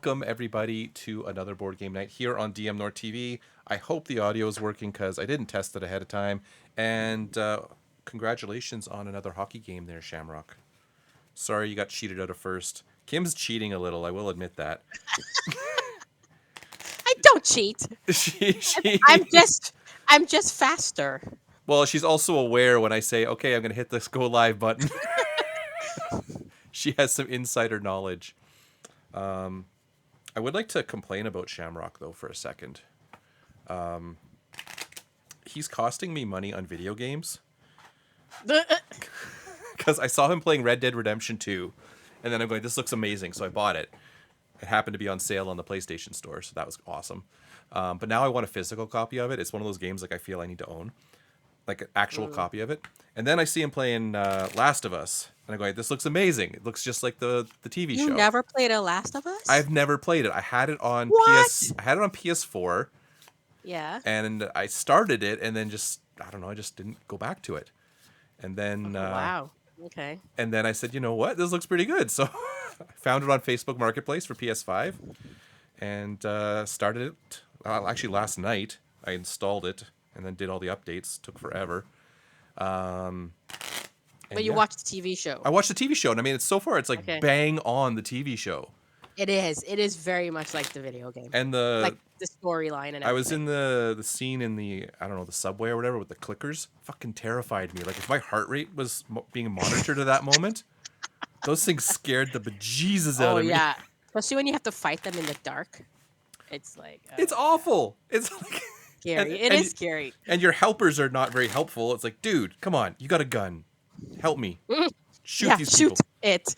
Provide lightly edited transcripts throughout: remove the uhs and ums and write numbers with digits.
welcome everybody to another board game night here on dmNorthTV. I hope the audio is working because I didn't test it ahead of time. And congratulations on another hockey game there, Shamrock. Sorry you got cheated out of first. Kim's cheating a little, I will admit that. I don't cheat. I'm just faster. Well, she's also aware when I say, okay, I'm going to hit this go live button. She has some insider knowledge. I would like to complain about Shamrock, though, for a second. He's costing me money on video games. Because I saw him playing Red Dead Redemption 2, and then I'm going, this looks amazing, so I bought it. It happened to be on sale on the PlayStation Store, so that was awesome. But now I want a physical copy of it. It's one of those games like I feel I need to own. Like an actual copy of it. And then I see him playing Last of Us. And I go, this looks amazing. It looks just like the TV show. You never played a Last of Us? I've never played it. I had it on I had it on PS4. Yeah. And I started it and then I don't know, I just didn't go back to it. And then wow. Okay. And then I said, you know what? This looks pretty good. So I found it on Facebook Marketplace for PS5 and started it. Actually, last night I installed it and then did all the updates. Took forever. But you watched the TV show. I watched the TV show, and I mean, it's like bang on the TV show. It is. It is very much like the video game. And like the storyline and everything. I was in the scene in the, I don't know, the subway or whatever with the clickers. Fucking terrified me. Like, if my heart rate was being monitored at that moment, those things scared the bejesus out of me. Oh, yeah. Especially when you have to fight them in the dark. It's like... it's awful. It's like... Scary. It is scary. And your helpers are not very helpful. It's like, dude, come on. You got a gun. Help me. Shoot these people. Shoot it.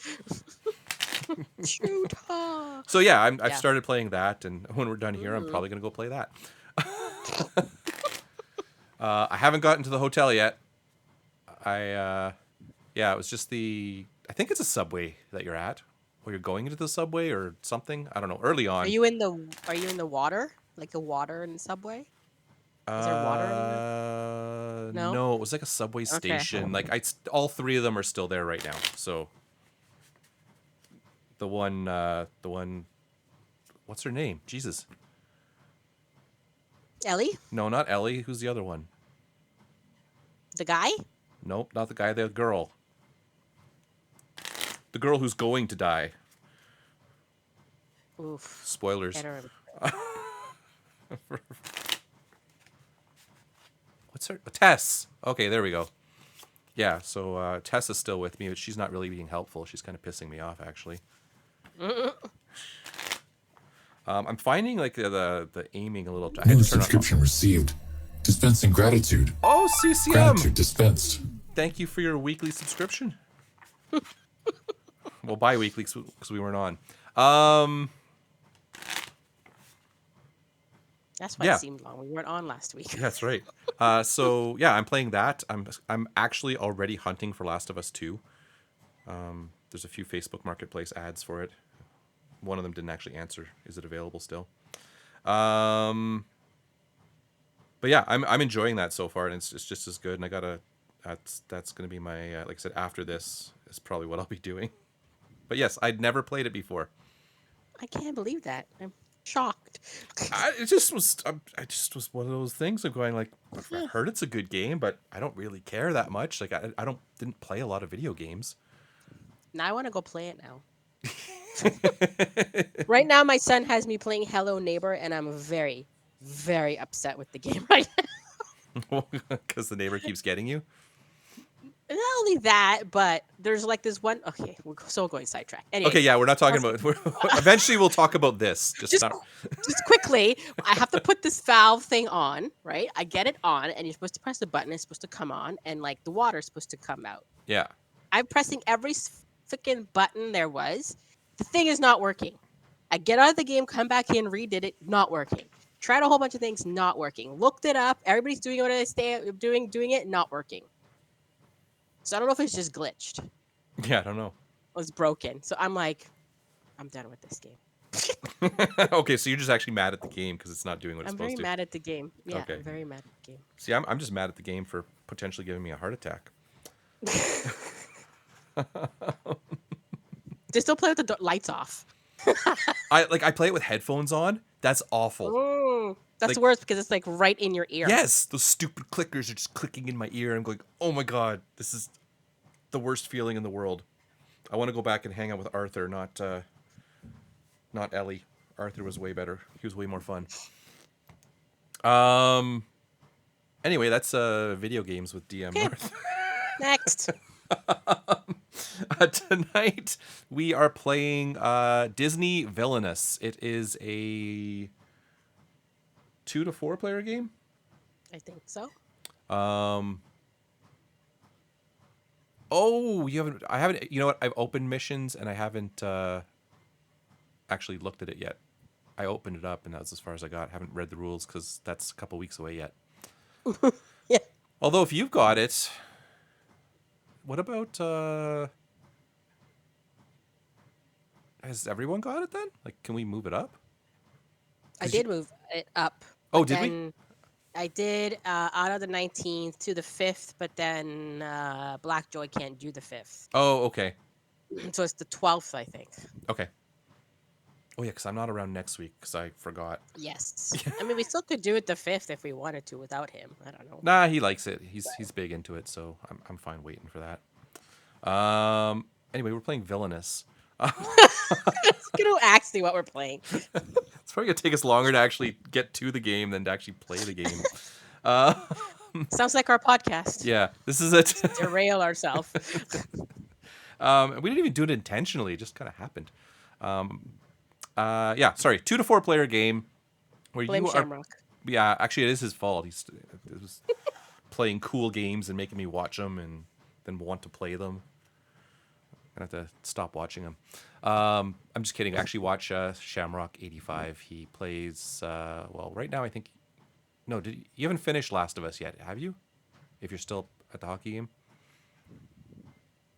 Shoot her. So yeah, I've started playing that, and when we're done here, I'm probably gonna go play that. I haven't gotten to the hotel yet. It was just I think it's a subway that you're at, or you're going into the subway or something. I don't know. Early on. Are you in the water? Like the water in the subway? Is there water in there? No, it was like a subway station. Like all three of them are still there right now. So the one, what's her name? Jesus. Ellie? No, not Ellie. Who's the other one? The guy? Nope, not the guy. The girl. The girl who's going to die. Oof. Spoilers. I don't remember. What's her? Tess. Okay, there we go. Yeah, so Tess is still with me, but she's not really being helpful. She's kind of pissing me off, actually. I'm finding like the aiming a little. New subscription received. Dispensing gratitude. Oh, CCM. Gratitude dispensed. Thank you for your weekly subscription. Well, bi-weekly because we weren't on. That's why it seemed long. We weren't on last week. That's right. So yeah, I'm playing that. I'm actually already hunting for Last of Us 2. There's a few Facebook Marketplace ads for it. One of them didn't actually answer. Is it available still? But yeah, I'm enjoying that so far, and it's just as good. And that's gonna be my like I said, after this is probably what I'll be doing. But yes, I'd never played it before. I can't believe that. I'm shocked. It just was one of those things of going like, I heard it's a good game, but I don't really care that much. Like I didn't play a lot of video games. Now I want to go play it now. Right now, my son has me playing Hello Neighbor, and I'm very, very upset with the game right now. Because the neighbor keeps getting you? Not only that, but there's like this one. Okay, we're so going sidetracked. Anyway, okay, yeah, we're not talking about. Eventually, we'll talk about this. Just quickly. I have to put this valve thing on, right? I get it on, and you're supposed to press the button. It's supposed to come on, and like the water's supposed to come out. Yeah. I'm pressing every freaking button there was. The thing is not working. I get out of the game, come back in, redid it, not working. Tried a whole bunch of things, not working. Looked it up. Everybody's doing what they doing it, not working. So I don't know if it's just glitched. Yeah, I don't know. It was broken. So I'm like, I'm done with this game. Okay, so you're just actually mad at the game because it's not doing what it's supposed to. I'm very mad at the game. Yeah, okay. I'm very mad at the game. See, I'm just mad at the game for potentially giving me a heart attack. They still play with the lights off. I play it with headphones on. That's awful. That's Like- worse because it's like right in your ear. Yes, those stupid clickers are just clicking in my ear. I'm going, oh my god, this is the worst feeling in the world. I want to go back and hang out with Arthur, not Ellie. Arthur was way better. He was way more fun. Anyway, that's video games with dmNorth. Next. Tonight we are playing Disney Villainous. It is a 2 to 4 player game. I think so. Oh, I haven't. You know what? I've opened missions and I haven't actually looked at it yet. I opened it up and that's as far as I got. I haven't read the rules because that's a couple weeks away yet. Yeah. Although if you've got it, what about has everyone got it then? Like, can we move it up? I did move it up. Oh, but did we? then I did out of the 19th to the 5th, but then Black Joy can't do the 5th. Oh, okay. So it's the 12th, I think. Okay. Oh yeah, because I'm not around next week because I forgot. Yes. I mean, we still could do it the 5th if we wanted to without him. I don't know. Nah, he likes it. He's big into it, so I'm fine waiting for that. Anyway, we're playing Villainous. You know, actually, what we're playing. It's probably gonna take us longer to actually get to the game than to actually play the game. Sounds like our podcast. Yeah, this is it. Derail ourselves. We didn't even do it intentionally; it just kind of happened. Yeah, sorry, 2 to 4 player game where Blame you are. Shamrock. Yeah, actually, it is his fault. It was playing cool games and making me watch them and then want to play them. I'm gonna have to stop watching them. I'm just kidding. Actually, watch Shamrock 85. He plays. Well, right now I think. No, you haven't finished Last of Us yet, have you? If you're still at the hockey game.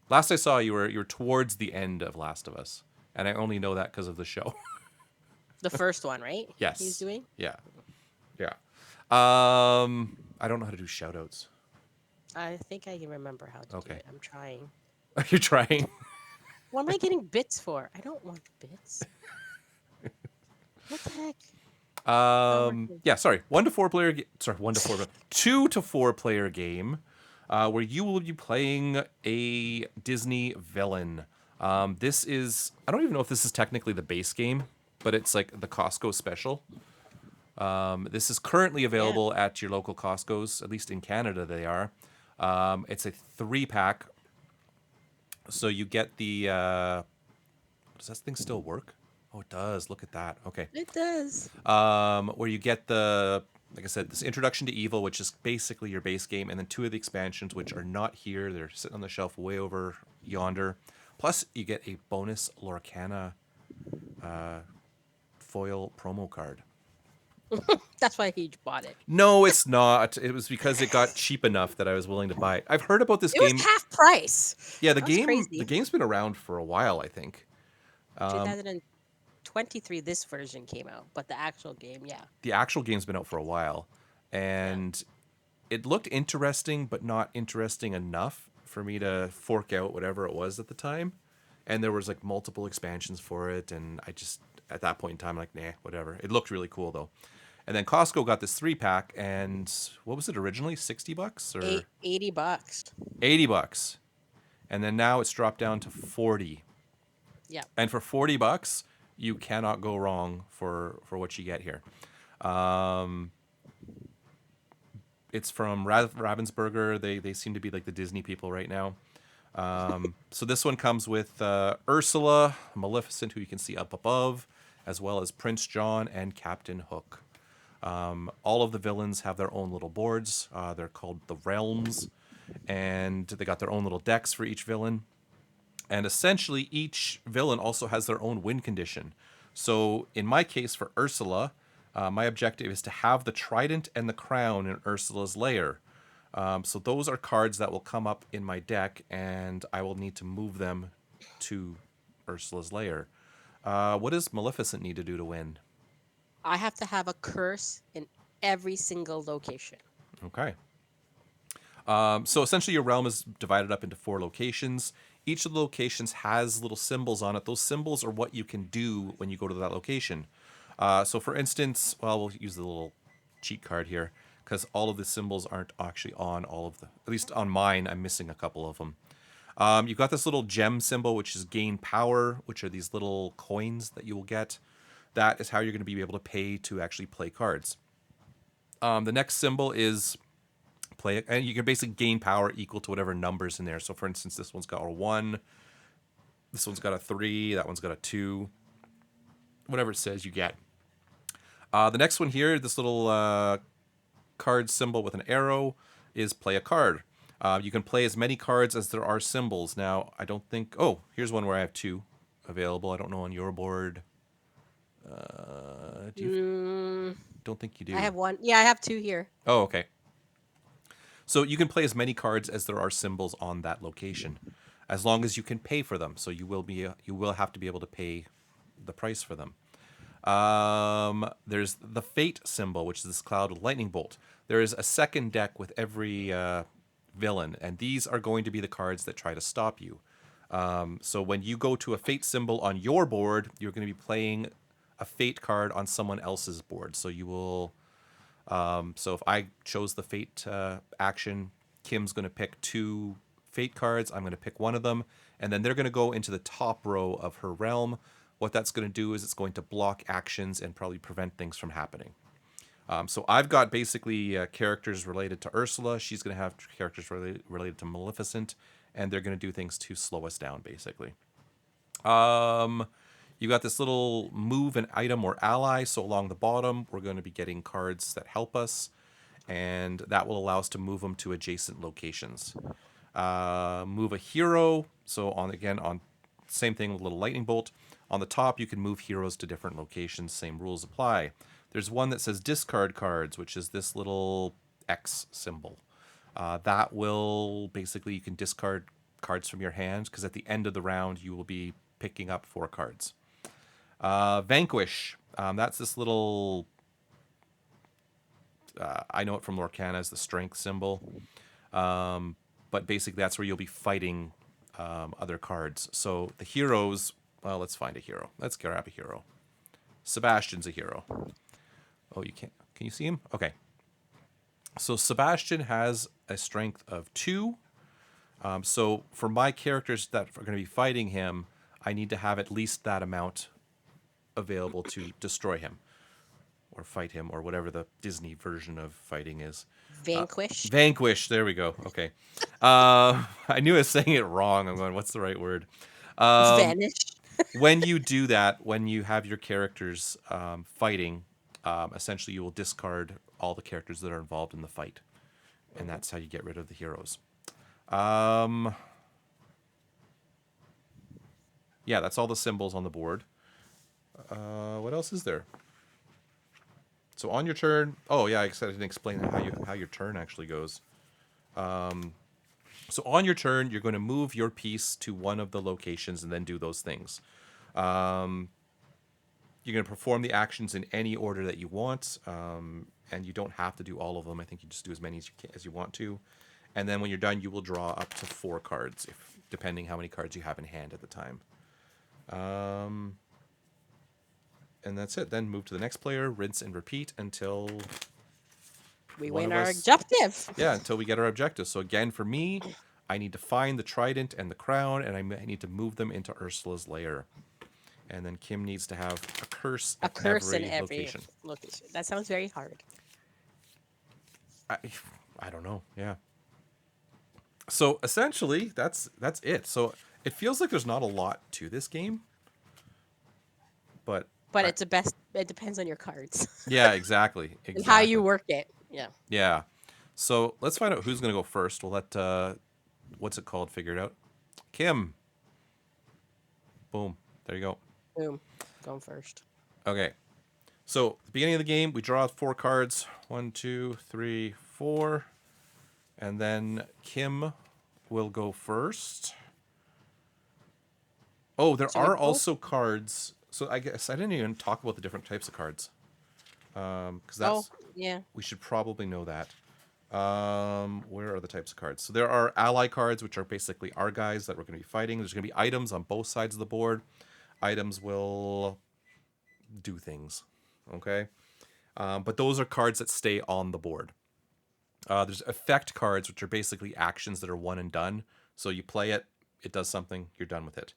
Last I saw, you were towards the end of Last of Us, and I only know that because of the show. The first one, right? Yes. He's doing? Yeah. Yeah. I don't know how to do shoutouts. I think I can remember how to do Okay. it. I'm trying. Are you trying? What am I getting bits for? I don't want bits. What the heck? Yeah, sorry. 1 to 4 player. Sorry, 1 to 4. 2 to 4 player game, where you will be playing a Disney villain. This is. I don't even know if this is technically the base game, but it's like the Costco special. This is currently available at your local Costco's, at least in Canada they are. It's a 3-pack. So you get the. Does that thing still work? Oh, it does. Look at that. Okay. It does. Where you get the, like I said, this Introduction to Evil, which is basically your base game, and then 2 of the expansions, which are not here. They're sitting on the shelf way over yonder. Plus, you get a bonus Lorcana foil promo card. That's why he bought it. No, it's not. It was because it got cheap enough that I was willing to buy it. I've heard about this It game. was half price. Yeah, the That's game. crazy. The game's been around for a while, I think. 2023, this version came out, but the actual game, yeah. The actual game's been out for a while, and it looked interesting, but not interesting enough for me to fork out whatever it was at the time. And there was like multiple expansions for it, and I just at that point in time like, nah, whatever. It looked really cool though. And then Costco got this 3-pack, and what was it originally? $60 or $80. $80, and then now it's dropped down to 40. Yeah. And for $40, you cannot go wrong for what you get here. It's from Ravensburger. They seem to be like the Disney people right now. So this one comes with Ursula, Maleficent, who you can see up above, as well as Prince John and Captain Hook. All of the villains have their own little boards. They're called the Realms, and they got their own little decks for each villain. And essentially, each villain also has their own win condition. So in my case, for Ursula, my objective is to have the trident and the crown in Ursula's lair. So those are cards that will come up in my deck, and I will need to move them to Ursula's lair. What does Maleficent need to do to win? I have to have a curse in every single location. Okay. So essentially your realm is divided up into 4 locations. each of the locations has little symbols on it. Those symbols are what you can do when you go to that location. So for instance, well, we'll use the little cheat card here because all of the symbols aren't actually on all of the, at least on mine, I'm missing a couple of them. You've got this little gem symbol, which is gain power, which are these little coins that you will get. That is how you're going to be able to pay to actually play cards. The next symbol is play, and you can basically gain power equal to whatever numbers in there. So for instance, this one's got a 1, this one's got a 3, that one's got a 2. Whatever it says, you get. The next one here, this little card symbol with an arrow, is play a card. You can play as many cards as there are symbols. Now, I don't think... Oh, here's one where I have 2 available. I don't know on your board. Do you... Don't think you do. I have 1. Yeah, I have 2 here. Oh, okay. So you can play as many cards as there are symbols on that location, as long as you can pay for them. So you will have to be able to pay the price for them. There's the fate symbol, which is this cloud with lightning bolt. There is a second deck with every villain, and these are going to be the cards that try to stop you. So when you go to a fate symbol on your board, you're going to be playing a fate card on someone else's board. So you will... so if I chose the fate action, Kim's going to pick 2 fate cards. I'm going to pick one of them, and then they're going to go into the top row of her realm. What that's going to do is it's going to block actions and probably prevent things from happening. So I've got basically characters related to Ursula. She's going to have characters related to Maleficent, and they're going to do things to slow us down, basically. You got this little move an item or ally. So along the bottom, we're going to be getting cards that help us, and that will allow us to move them to adjacent locations. Move a hero. So on same thing with a little lightning bolt. On the top, you can move heroes to different locations. Same rules apply. There's one that says discard cards, which is this little X symbol. That will basically, you can discard cards from your hand because at the end of the round, you will be picking up 4 cards. Vanquish. That's this little... I know it from Lorcana as the strength symbol. But basically, that's where you'll be fighting other cards. So the heroes... Well, let's find a hero. Let's grab a hero. Sebastian's a hero. Oh, you can't... Can you see him? Okay. So Sebastian has a strength of 2. So for my characters that are going to be fighting him, I need to have at least that amount available to destroy him or fight him or whatever the Disney version of fighting is. Vanquish. Vanquish. There we go. Okay. I knew I was saying it wrong. I'm going, what's the right word? Vanish. When you do that, when you have your characters fighting, essentially you will discard all the characters that are involved in the fight. And that's how you get rid of the heroes. Yeah, that's all the symbols on the board. What else is there? So on your turn... Oh, yeah, I said I didn't explain how your turn actually goes. So on your turn, you're going to move your piece to one of the locations and then do those things. You're going to perform the actions in any order that you want, and you don't have to do all of them. I think you just do as many as you want to. And then when you're done, you will draw up to 4 cards, depending how many cards you have in hand at the time. And that's it. Then move to the next player, rinse and repeat until... We win our objective. Yeah, until we get our objective. So again, for me, I need to find the trident and the crown, and I need to move them into Ursula's lair. And then Kim needs to have a curse in every location. That sounds very hard. I don't know. Yeah. So essentially, that's it. So it feels like there's not a lot to this game, but it's it depends on your cards. Yeah, exactly. And how you work it. Yeah. Yeah. So let's find out who's going to go first. We'll let, what's it called, figure it out. Kim. Boom. There you go. Boom. Going first. Okay. So, at the beginning of the game, we draw 4 cards. 1, 2, 3, 4. And then Kim will go first. Oh, there are also cards. So, I guess I didn't even talk about the different types of cards. Because that's... yeah. We should probably know that. Where are the types of cards? So there are ally cards, which are basically our guys that we're going to be fighting. There's going to be items on both sides of the board. Items will do things, okay? But those are cards that stay on the board. There's effect cards, which are basically actions that are one and done. So you play it, it does something, you're done with it.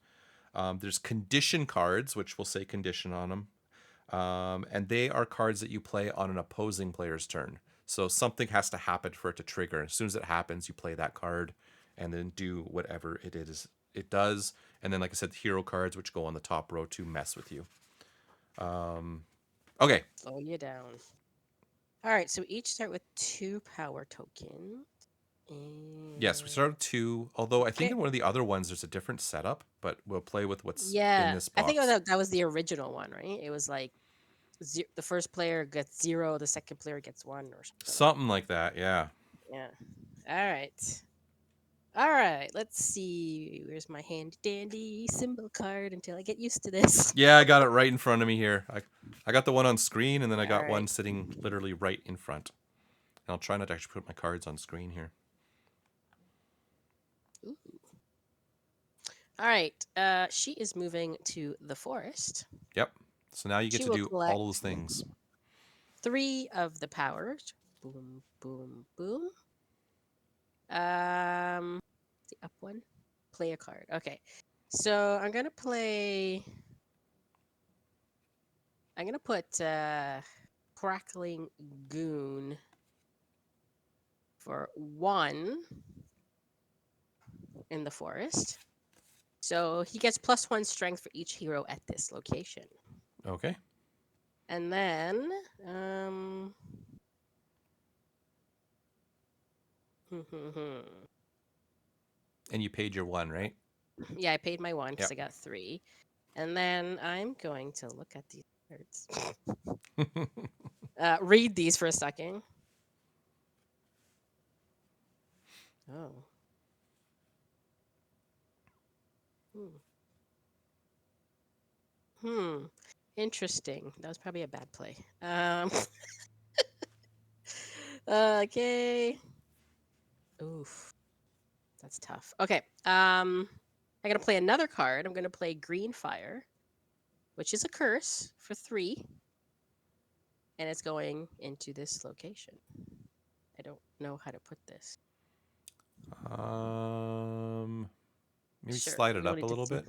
There's condition cards, which will say condition on them. And they are cards that you play on an opposing player's turn. So something has to happen for it to trigger. As soon as it happens, you play that card and then do whatever it is it does. And then, like I said, the hero cards, which go on the top row to mess with you. Okay. Slow you down. All right, so each start with 2 power tokens. Yes, we start with 2. Although I think Okay. in one of the other ones there's a different setup, but we'll play with what's in Yeah, this I box. think that was the original one, right? It was like the first player gets 0, the second player gets 1 or something. Something like that, yeah. Yeah. All right. All right. Let's see. Where's my handy dandy symbol card until I get used to this? Yeah, I got it right in front of me here. I got the one on screen, and then I got All one right. sitting literally right in front. And I'll try not to actually put my cards on screen here. Ooh. All right. She is moving to the forest. Yep. So now you get She to will do collect all those things. 3 of the powers. Boom, boom, boom. The up one. Play a card. Okay. So I'm gonna put crackling goon for 1 in the forest. So he gets +1 strength for each hero at this location. Okay. And then And you paid your 1, right? yeah, I paid my 1 because Yep. I got 3. And then I'm going to look at these cards. Read these for a second. Oh. Interesting. That was probably a bad play. Okay. Oof. That's tough. Okay. I'm gonna play another card. I'm gonna play Green Fire, which is a curse for 3. And it's going into this location. I don't know how to put this. Maybe Sure. slide it You up only a did little 2. bit.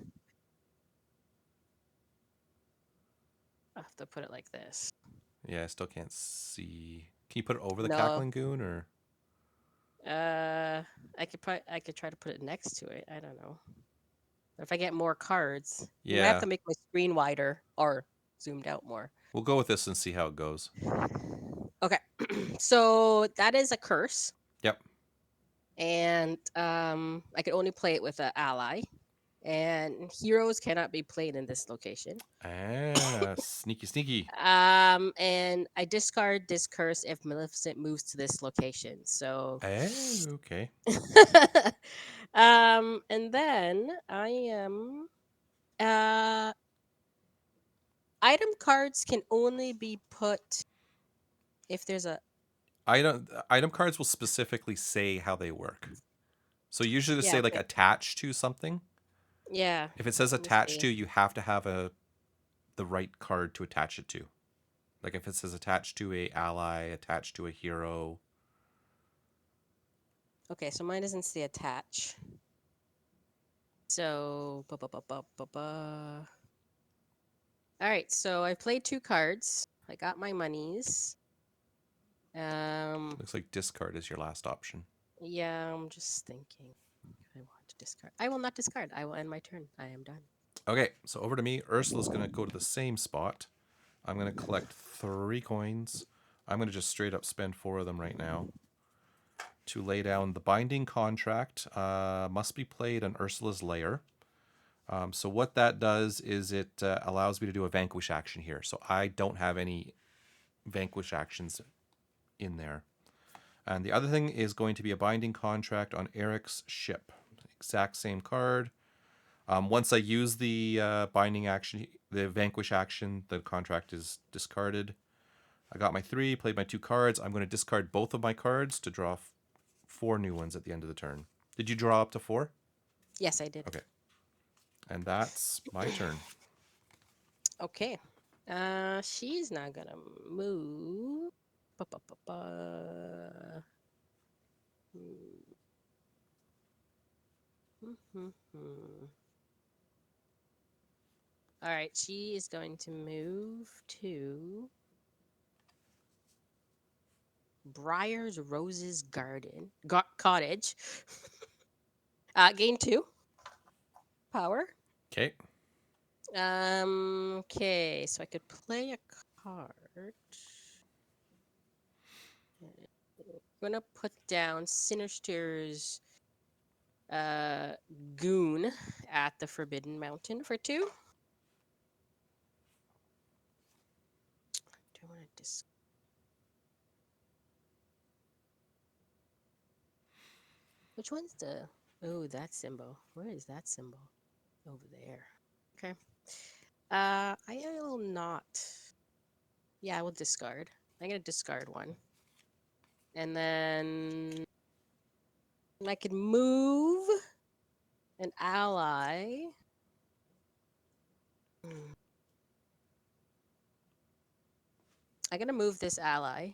I'll have to put it like this. Yeah, I still can't see. Can you put it over the No. cackling goon, or? I could try to put it next to it. I don't know. But if I get more cards, I have Yeah. to make my screen wider or zoomed out more. We'll go with this and see how it goes. Okay. So that is a curse. Yep. And I could only play it with an ally. And heroes cannot be played in this location. Ah, sneaky, sneaky. And I discard this curse if Maleficent moves to this location. So Oh, okay. and then I am item cards can only be put if there's a Item cards will specifically say how they work. So usually they say like okay. attached to something. Yeah. If it says Let me attached to, see. you have to have the right card to attach it to. Like if it says attached to a ally, attached to a hero. Okay, so mine doesn't say attach. So all right, so I played 2 cards. I got my monies. Looks like discard is your last option. Yeah, I'm just thinking. I want to discard. I will not discard. I will end my turn. I am done. Okay, so over to me. Ursula's going to go to the same spot. I'm going to collect 3 coins. I'm going to just straight up spend 4 of them right now to lay down the binding contract. Must be played on Ursula's lair. So what that does is it allows me to do a vanquish action here. So I don't have any vanquish actions in there. And the other thing is going to be a binding contract on Eric's ship. Exact same card. Once I use the binding action, the vanquish action, the contract is discarded. I got my 3, played my 2 cards. I'm going to discard both of my cards to draw 4 new ones at the end of the turn. Did you draw up to 4? Yes, I did. Okay. And that's my turn. Okay. She's not gonna move. Ba, ba, ba, ba. All right, she is going to move to Briar's Roses Garden Cottage. Gain 2 power. Okay. Okay, so I could play a card. I'm gonna put down Sinister's goon at the Forbidden Mountain for 2. Do I want to Which one's the? Oh, that symbol. Where is that symbol? Over there. Okay. I will not. Yeah, I will discard. I'm gonna discard one, and then I could move an ally. I'm gonna move this ally.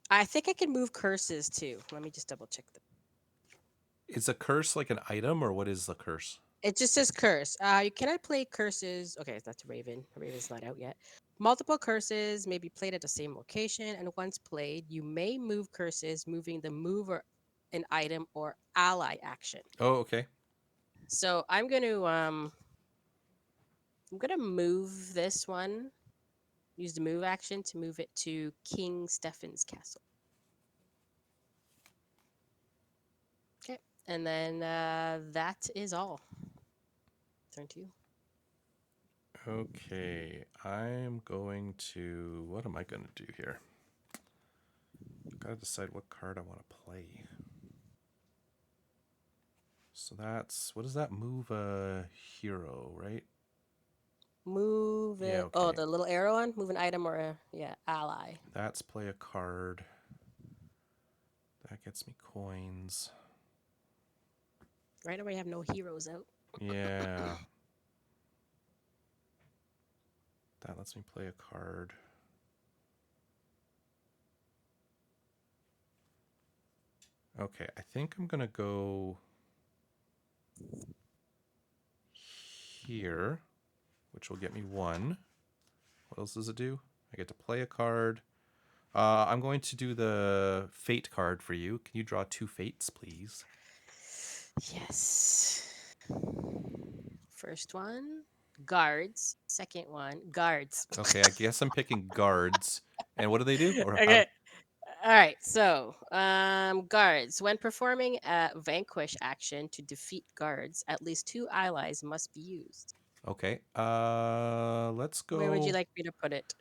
I think I can move curses too. Let me just double check them. Is a curse like an item, or what is the curse? It just says curse. Can I play curses? Okay, that's Raven. Raven's not out yet. Multiple curses may be played at the same location, and once played, you may move curses, moving the move or an item or ally action. Oh, okay. So I'm gonna move this one. Use the move action to move it to King Stefan's castle. Okay, and then that is all. Turn to you. Okay. I'm going to... What am I going to do here? Got to decide what card I want to play. So that's... What does that move? A hero, right? Move it. Yeah, Oh, okay. the little arrow on. Move an item or a ally. That's play a card. That gets me coins. Right now we have no heroes out. Yeah. That lets me play a card. Okay, I think I'm going to go here, which will get me 1. What else does it do? I get to play a card. I'm going to do the fate card for you. Can you draw 2 fates, please? Yes. First one, guards. Second one, guards. Okay, I guess I'm picking guards. And what do they do? Or how do... Okay. All right. So, guards. When performing a vanquish action to defeat guards, at least 2 allies must be used. Okay. Let's Where would you go. like me to put it?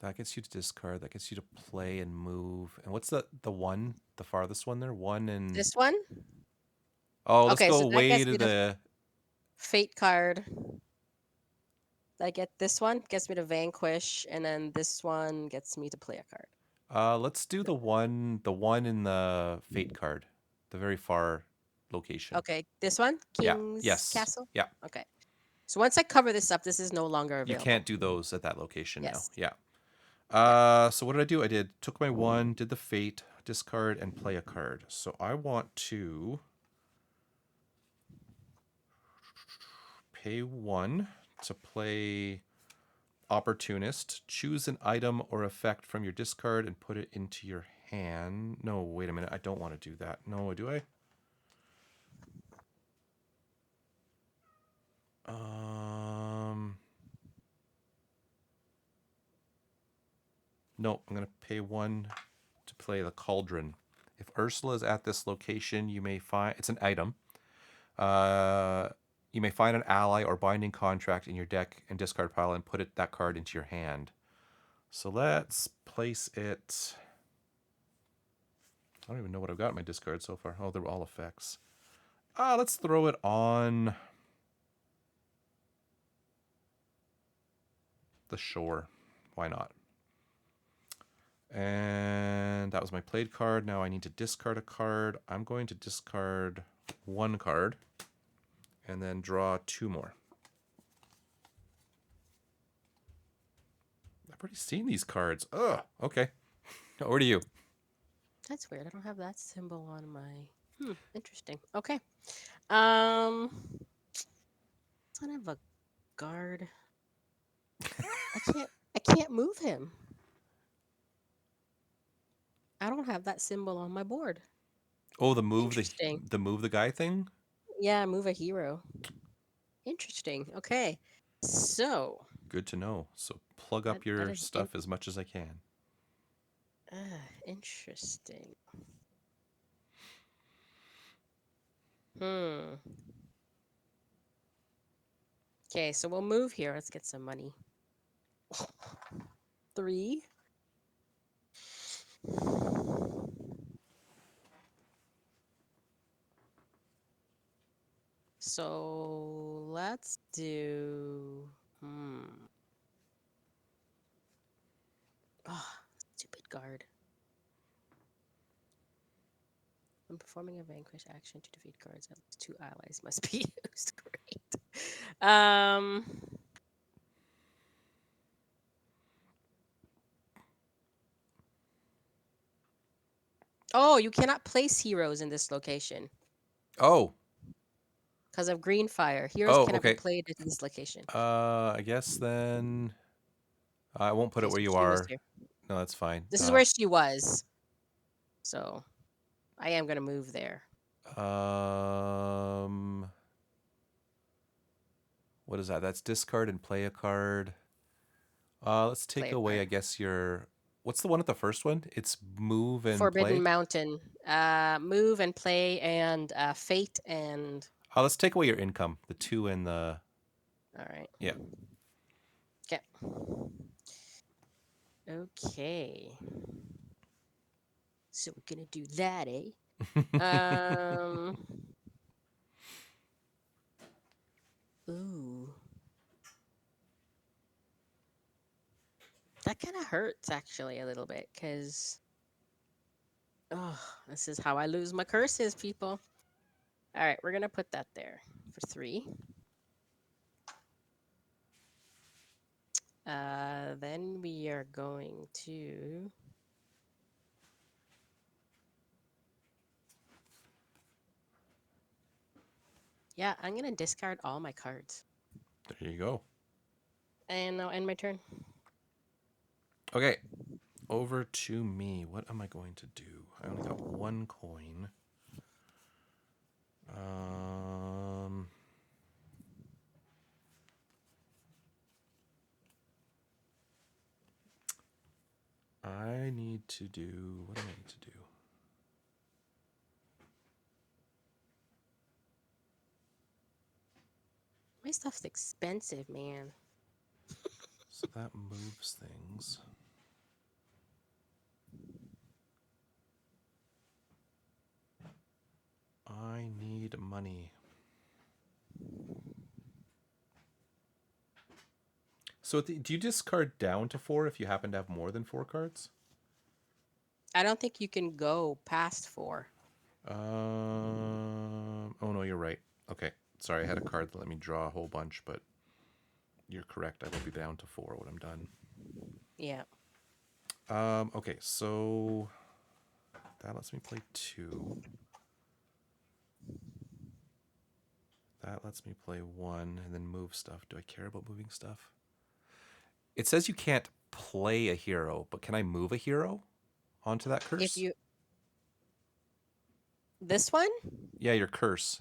That gets you to discard. That gets you to play and move. And what's the one? The farthest one there? 1 and... This one? Oh, let's Okay, go so that way gets to me to the... fate card. I get this one, gets me to vanquish, and then this one gets me to play a card. Let's do the one in the fate card. The very far location. Okay, this one? Yeah. King's Yes. Castle? Yeah. Okay. So once I cover this up, this is no longer You available. can't do those at that location now. Yes. Yeah. So what did I do? I took my 1, did the fate, discard, and play a card. So I want to pay 1 to play Opportunist. Choose an item or effect from your discard and put it into your hand. No, wait a minute. I don't want to do that. No, do I? No, I'm going to pay 1 to play the Cauldron. If Ursula is at this location, you may find... It's an item. You may find an ally or binding contract in your deck and discard pile and put that card into your hand. So let's place it... I don't even know what I've got in my discard so far. Oh, they're all effects. Let's throw it on... the shore. Why not? And that was my played card. Now I need to discard a card. I'm going to discard 1 card and then draw 2 more. I've already seen these cards. Ugh. Okay. Over to you. That's weird. I don't have that symbol on my. Interesting. Okay. Son of a guard. I can't move him. I don't have that symbol on my board. Oh, the move Interesting. the move the guy thing? Yeah, move a hero. Interesting. Okay. So, Good to know. So plug up that your is stuff as much as I can. interesting. Hmm. Okay, so we'll move here. Let's get some money. 3. So let's do. Oh, stupid guard. When performing a vanquish action to defeat cards, at least 2 allies must be used. Great. Oh, you cannot place heroes in this location Oh. because of green fire. Heroes Oh, cannot be okay. played in this location. I guess then I won't put it Okay, where so you she was are. here. No, that's fine. This is where she was. So I am gonna move there. What is that? That's discard and play a card. Let's take Play a away, card. I guess, your... What's the one at the first one? It's move and Forbidden play? Mountain. Move and play and fate and. Let's take away your income. The 2 and the... All right. Yeah. Okay. Okay. So we're gonna do that, eh? Um. Ooh. That kind of hurts actually a little bit because. Oh, this is how I lose my curses, people. All right, we're gonna put that there for 3. Then we are going to. Yeah, I'm gonna discard all my cards. There you go. And I'll end my turn. Okay. Over to me. What am I going to do? I only got 1 coin. I need to do... What do I need to do? My stuff's expensive, man. So that moves things. I need money. So do you discard down to 4 if you happen to have more than 4 cards? I don't think you can go past 4. Oh no, you're right. Okay. Sorry, I had a card that let me draw a whole bunch, but you're correct. I will be down to 4 when I'm done. Yeah. Okay, so that lets me play 2. That lets me play 1 and then move stuff. Do I care about moving stuff? It says you can't play a hero, but can I move a hero onto that curse? If you. This one? Yeah, your curse.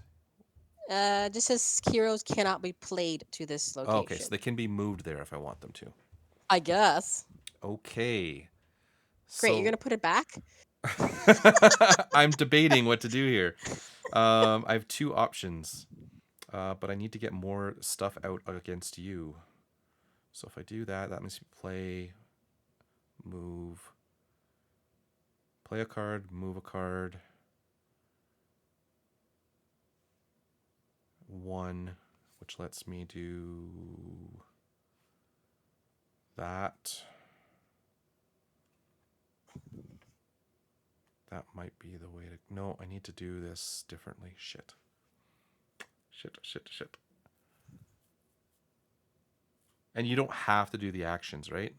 Just says heroes cannot be played to this location. Oh, okay, so they can be moved there if I want them to. I guess. Okay. Great, So... you're gonna put it back? I'm debating what to do here. I have 2 options, but I need to get more stuff out against you. So if I do that, that makes me play, move, play a card, move a card. 1, which lets me do that might be the way to... No, I need to do this differently. Shit. And you don't have to do the actions, right?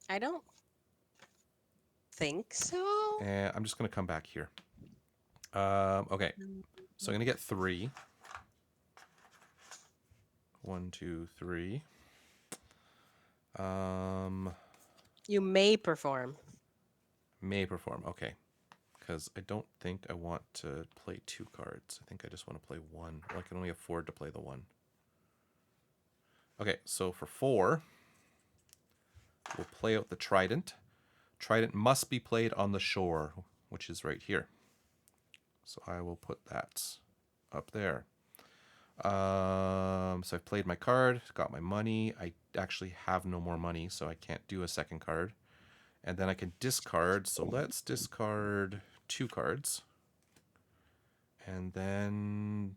I don't think so. And I'm just going to come back here. Okay. So I'm going to get 3. 1, 2, 3. You may perform. May perform. Okay. Because I don't think I want to play 2 cards. I think I just want to play 1. Or I can only afford to play the 1. Okay, so for 4, we'll play out the Trident. Trident must be played on the shore, which is right here. So I will put that up there. So I've played my card, got my money. I actually have no more money, so I can't do a second card. And then I can discard. So let's discard 2 cards. And then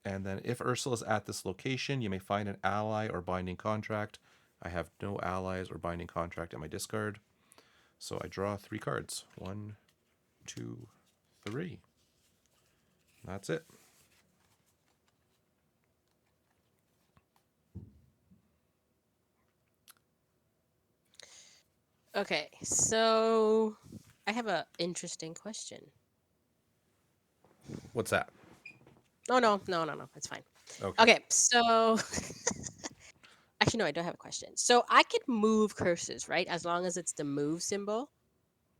if Ursula's at this location, you may find an ally or binding contract. I have no allies or binding contract in my discard. So I draw 3 cards. 1, 2, 3. That's it. Okay, so I have an interesting question. What's that? Oh, no. It's fine. Okay, so... Actually, no, I don't have a question. So I could move curses, right? As long as it's the move symbol.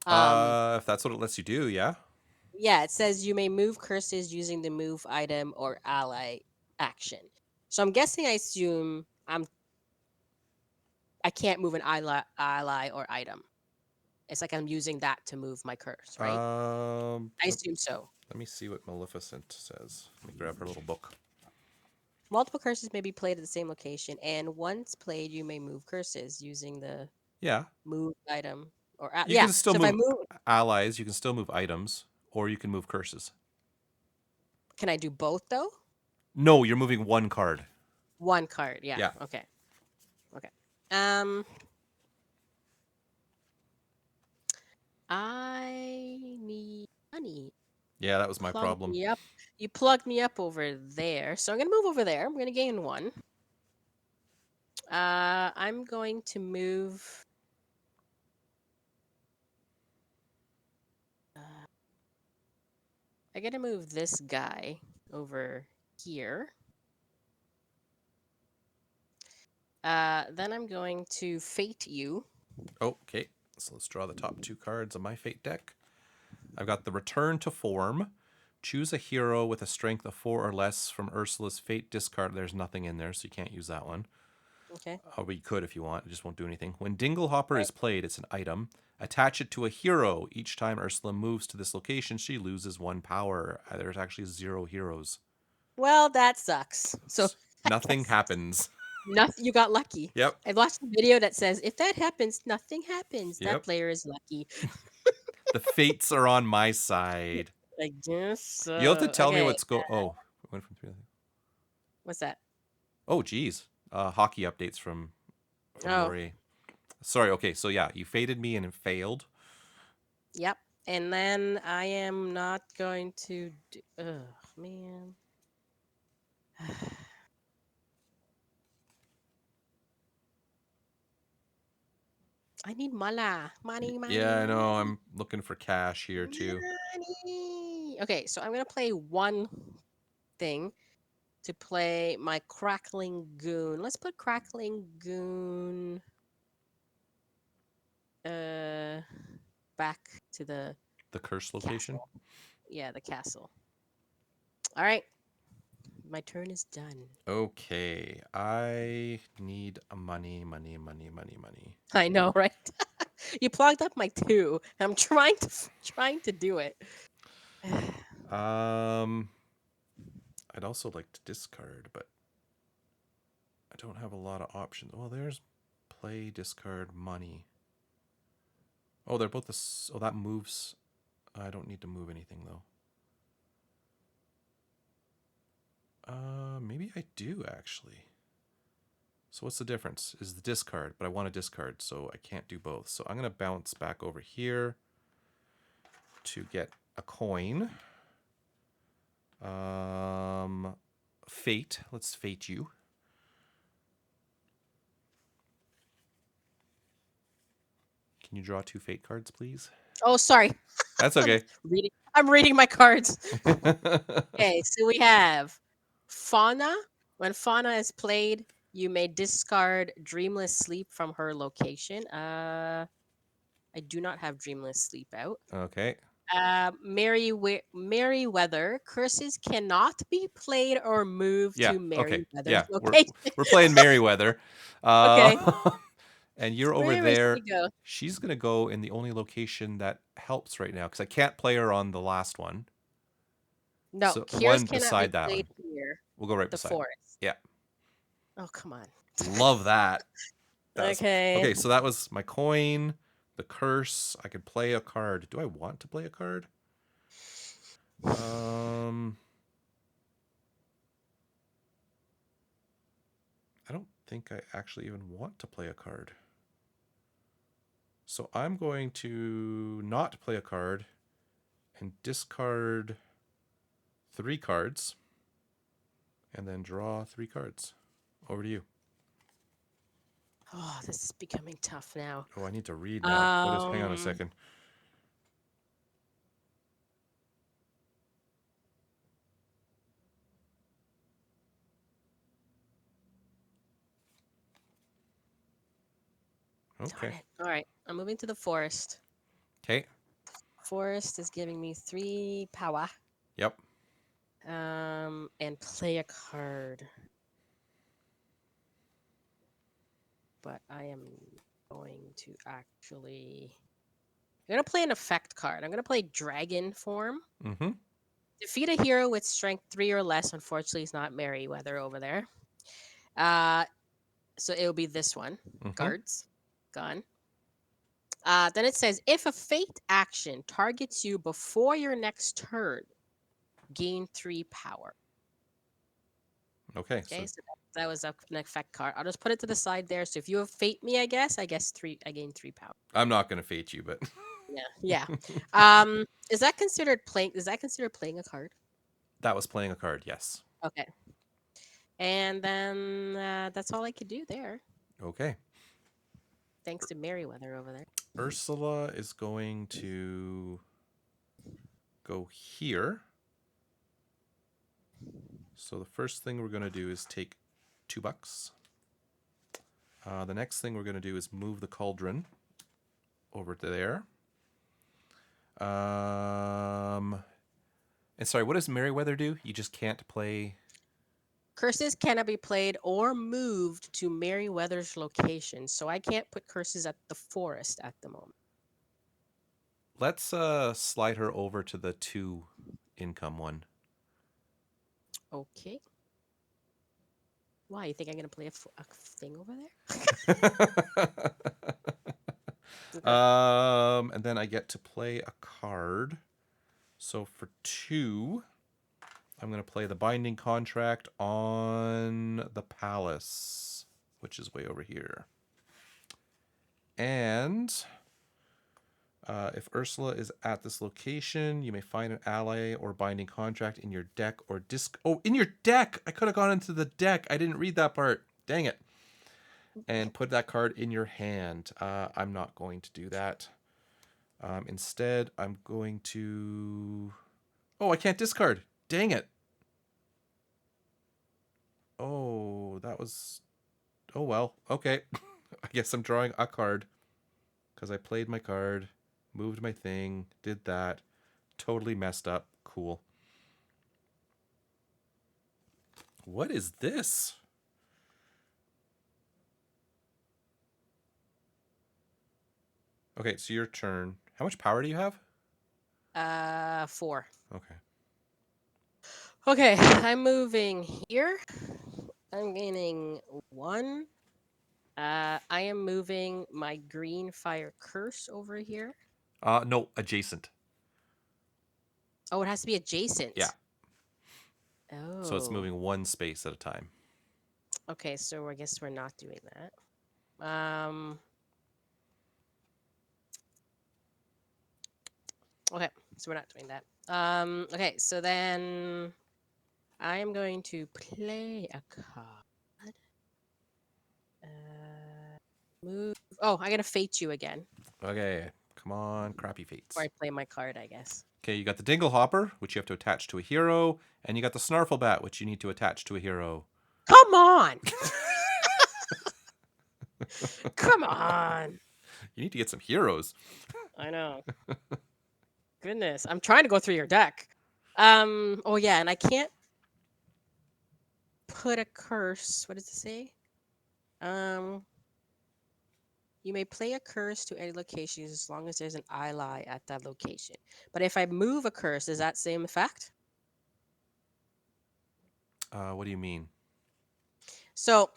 If that's what it lets you do, yeah. Yeah, it says you may move curses using the move item or ally action. So I'm guessing, I assume I can't move an ally or item. It's like I'm using that to move my curse, right? I assume so. Let me see what Maleficent says. Let me grab her little book. Multiple curses may be played at the same location, and once played, you may move curses using the move item or You can still So move if I move, allies. You can still move items, or you can move curses. can I do both though? No, you're moving 1 card. 1 card, yeah. Yeah. Okay. I need money. Yeah, that was my Plugged problem. me up. You plugged me up over there, so I'm gonna move over there. I'm gonna gain 1. I'm going to move. I gotta move this guy over here. Then I'm going to fate you. Okay, so let's draw the top 2 cards of my fate deck. I've got the Return to Form. Choose a hero with a strength of 4 or less from Ursula's fate discard. There's nothing in there, so you can't use that one. Okay. Or you could if you want. It just won't do anything. When Dinglehopper is played, it's an item. Attach it to a hero. Each time Ursula moves to this location, she loses 1 power. There's actually 0 heroes. Well, that sucks. So Nothing happens. nothing. You got lucky. Yep. I watched a video that says if that happens, nothing happens. That Yep. player is lucky. The fates are on my side. I guess. You'll have to tell me Okay. what's going. Oh, it went from 3. What's that? Oh, geez. Hockey updates from Oh. Lori. Sorry. Okay, so yeah, you fated me and it failed. Yep. And then I am not going to do... Ugh, man. I need money. Yeah, I know. I'm looking for cash here too. Money. Okay, so I'm gonna play 1 thing to play my crackling goon. Let's put crackling goon back to the curse location. castle. Yeah, the castle. All right. My turn is done. Okay, I need money. I know, right? You plugged up my 2. I'm trying to do it. I'd also like to discard, but I don't have a lot of options. Well, there's play, discard, money. Oh, they're both the... Oh, that moves. I don't need to move anything, though. Maybe I do, actually. So what's the difference? Is the discard, but I want to discard, so I can't do both. So I'm going to bounce back over here to get a coin. Fate. Let's fate you. Can you draw 2 fate cards, please? Oh, sorry. That's okay. I'm reading my cards. Okay, so we have Fauna. When Fauna is played, you may discard Dreamless Sleep from her location. I do not have Dreamless Sleep out. Okay. Merryweather. Curses cannot be played or moved Yeah. to Okay. Merryweather's Yeah. location. We're playing Merryweather. Okay. And you're over Where is there. she go? She's gonna go in the only location that helps right now because I can't play her on the last one. No, So Cures one cannot beside be that played one. here. We'll go right The beside. forest. Yeah. Oh, come on. Love that. Okay. Okay, so that was my coin, the curse. I could play a card. Do I want to play a card? I don't think I actually even want to play a card. So I'm going to not play a card and discard 3 cards and then draw 3 cards. Over to you. Oh, this is becoming tough now. Oh, I need to read now. Hang on a Um, second. Darn Okay. it. All right, I'm moving to the forest. Okay. Forest is giving me 3 power. Yep. And play a card. But I am going to actually. I'm gonna play an effect card. I'm gonna play Dragon Form. Mm-hmm. Defeat a hero with strength 3 or less. Unfortunately, it's not Merryweather over there. So it'll be this one. Mm-hmm. Guards. Gone. Then it says, if a fate action targets you before your next turn, gain 3 power. Okay. Okay, So so that was an effect card. I'll just put it to the side there. So if you have fate me, I guess 3. I gain 3 power. I'm not gonna fate you, but Yeah. Is that considered playing? Is that considered playing a card? that was playing a card. Yes. Okay. And then that's all I could do there. Okay. Thanks to Merryweather over there. Ursula is going to go here. So the first thing we're going to do is take $2. The next thing we're going to do is move the cauldron over to there. And sorry, what does Merryweather do? You just can't play. Curses cannot be played or moved to Merryweather's location, so I can't put curses at the forest at the moment. Let's slide her over to the 2 income one. Okay. Why? You think I'm gonna play a thing over there? And then I get to play a card. So for 2, I'm going to play the binding contract on the palace, which is way over here. And if Ursula is at this location, you may find an ally or binding contract in your deck or disc. Oh, in your deck! I could have gone into the deck. I didn't read that part. Dang it. And put that card in your hand. I'm not going to do that. Instead, I'm going to... Oh, I can't discard. Dang it. Oh, that was... Oh, well. Okay. I guess I'm drawing a card. Because I played my card, moved my thing, did that. Totally messed up. Cool. What is this? Okay, so your turn. How much power do you have? 4. Okay. Okay, I'm moving here. I'm gaining 1. I am moving my green fire curse over here. No, adjacent. Oh, it has to be adjacent. Yeah. Oh. So it's moving 1 space at a time. Okay, so I guess we're not doing that. Okay, so we're not doing that. Okay, so then I am going to play a card. Move. Oh, I'm gonna fate you again. Okay, come on, crappy Or fates. I play my card, I guess. Okay, you got the Dingle Hopper, which you have to attach to a hero, and you got the Snarfle Bat, which you need to attach to a hero. Come on! Come on! You need to get some heroes. I know. Goodness, I'm trying to go through your deck. Oh yeah, and I can't put a curse. What does it say? You may play a curse to any location as long as there's an ally at that location. But if I move a curse, does that same effect? What do you mean? So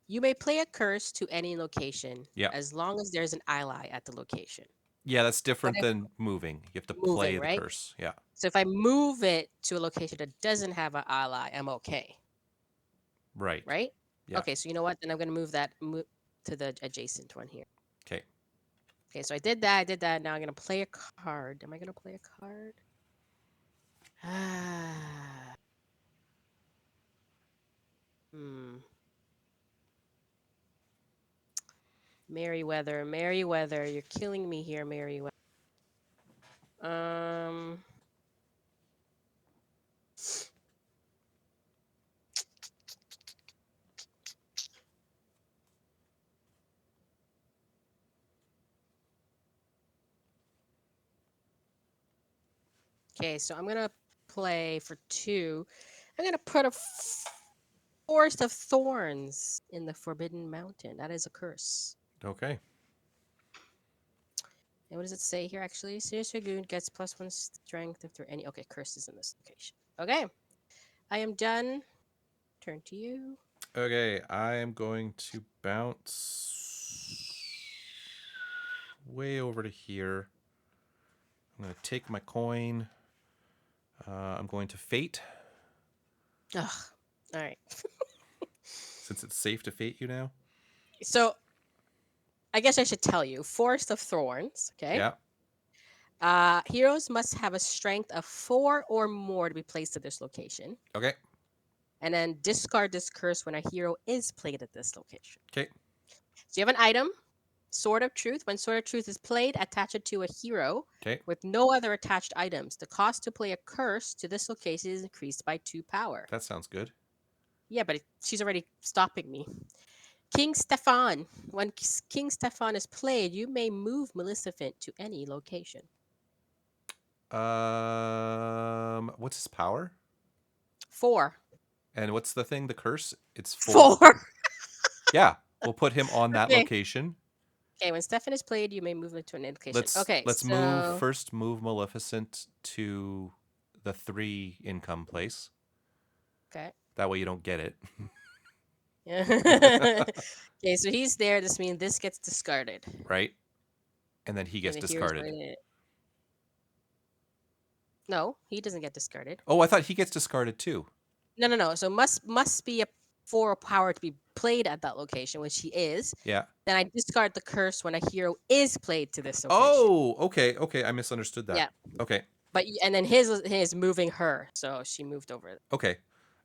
you may play a curse to any location Yeah. as long as there's an ally at the location. Yeah, that's But different if than moving. You have to moving, play the right? curse. Yeah. So if I move it to a location that doesn't have an ally, I'm okay, Right. right? Yeah. Okay, so you know what? Then I'm gonna move that to the adjacent one here. Okay. Okay, so I did that. I did that. Now I'm gonna play a card. Am I gonna play a card? Ah. Hmm. Merryweather, Merryweather, you're killing me here, Merryweather. Um. Okay, so I'm gonna play for 2. I'm gonna put a forest of thorns in the Forbidden Mountain. That is a curse. Okay. And what does it say here? Actually, Sinister Goon gets +1 strength if there are any. Okay, curses in this location. Okay, I am done. Turn to you. Okay, I am going to bounce way over to here. I'm going to take my coin. I'm going to fate, Ugh. All right. since it's safe to fate you now. So I guess I should tell you. Forest of Thorns. Okay. Yeah. Heroes must have a strength of 4 or more to be placed at this location. Okay. And then discard this curse when a hero is played at this location. Okay. So you have an item, Sword of Truth. When Sword of Truth is played, attach it to a hero Okay. with no other attached items. The cost to play a curse to this location is increased by 2 power. That sounds good. Yeah, but she's already stopping me. King Stefan. When King Stefan is played, you may move Maleficent to any location. What's his power? 4. And what's the thing? The curse? It's 4. 4. Yeah. We'll put him on that Okay. location. Okay, when Stefan is played, you may move it to an location. Let's Okay, so move Maleficent to the 3 income place. okay. That way you don't get it. Okay, so he's there. This means this gets discarded. Right? And then he gets And the hero's discarded. playing it. No, he doesn't get discarded. Oh, I thought he gets discarded too. No. So must be a 4 power to be played at that location, which he is. Yeah. Then I discard the curse when a hero is played to this location. Oh, okay. I misunderstood that. Yeah. Okay. But and then his moving her, so she moved over. Okay.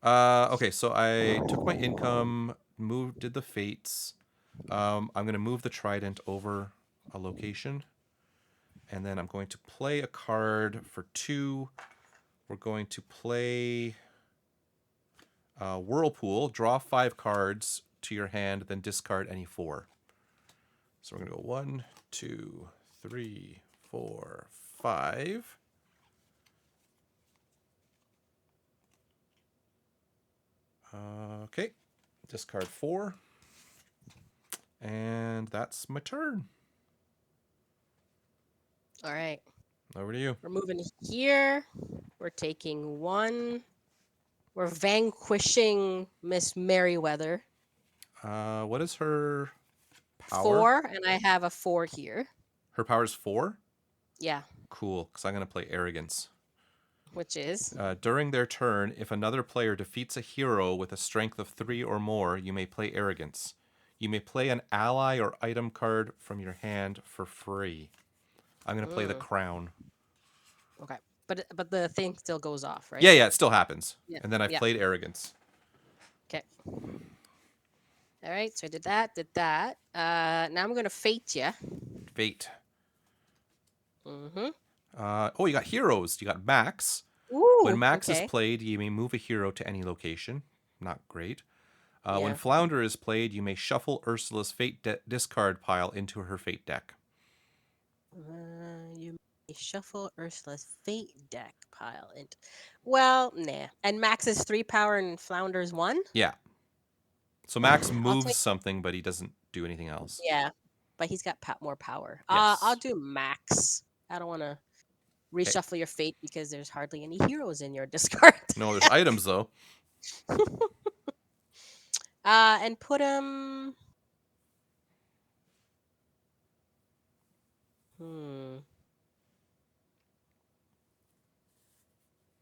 Okay, so I took my income, did the fates. I'm going to move the trident over a location. And then I'm going to play a card for 2. We're going to play Whirlpool. Draw 5 cards to your hand, then discard any 4. So we're going to go 1, 2, 3, 4, 5. Okay, discard 4. And that's my turn. All right. Over to you. We're moving here. We're taking 1. We're vanquishing Miss Merryweather. What is her power? 4, and I have a 4 here. Her power is 4? Yeah. Cool, because I'm going to play Arrogance. which is During their turn, if another player defeats a hero with a strength of 3 or more, you may play Arrogance. You may play an ally or item card from your hand for free. I'm going to play the Crown. okay, but the thing still goes off, right? Yeah, it still happens. Yeah. And then I've Yeah. played Arrogance. Okay. All right, so I did that. Now I'm gonna fate you. Fate. Mm-hmm. You got heroes. You got Max. Ooh. When Max is Okay. played, you may move a hero to any location. Not great. When Yeah. Flounder is played, you may shuffle Ursula's fate discard pile into her fate deck. You may shuffle Ursula's fate deck pile into. Well, nah. And Max is 3 power and Flounder's 1. Yeah. So Max I'll moves take. something, but he doesn't do anything else. Yeah, but he's got more power. Yes. I'll do Max. I don't want to reshuffle your fate because there's hardly any heroes in your discard. No, there's items, though. And put him.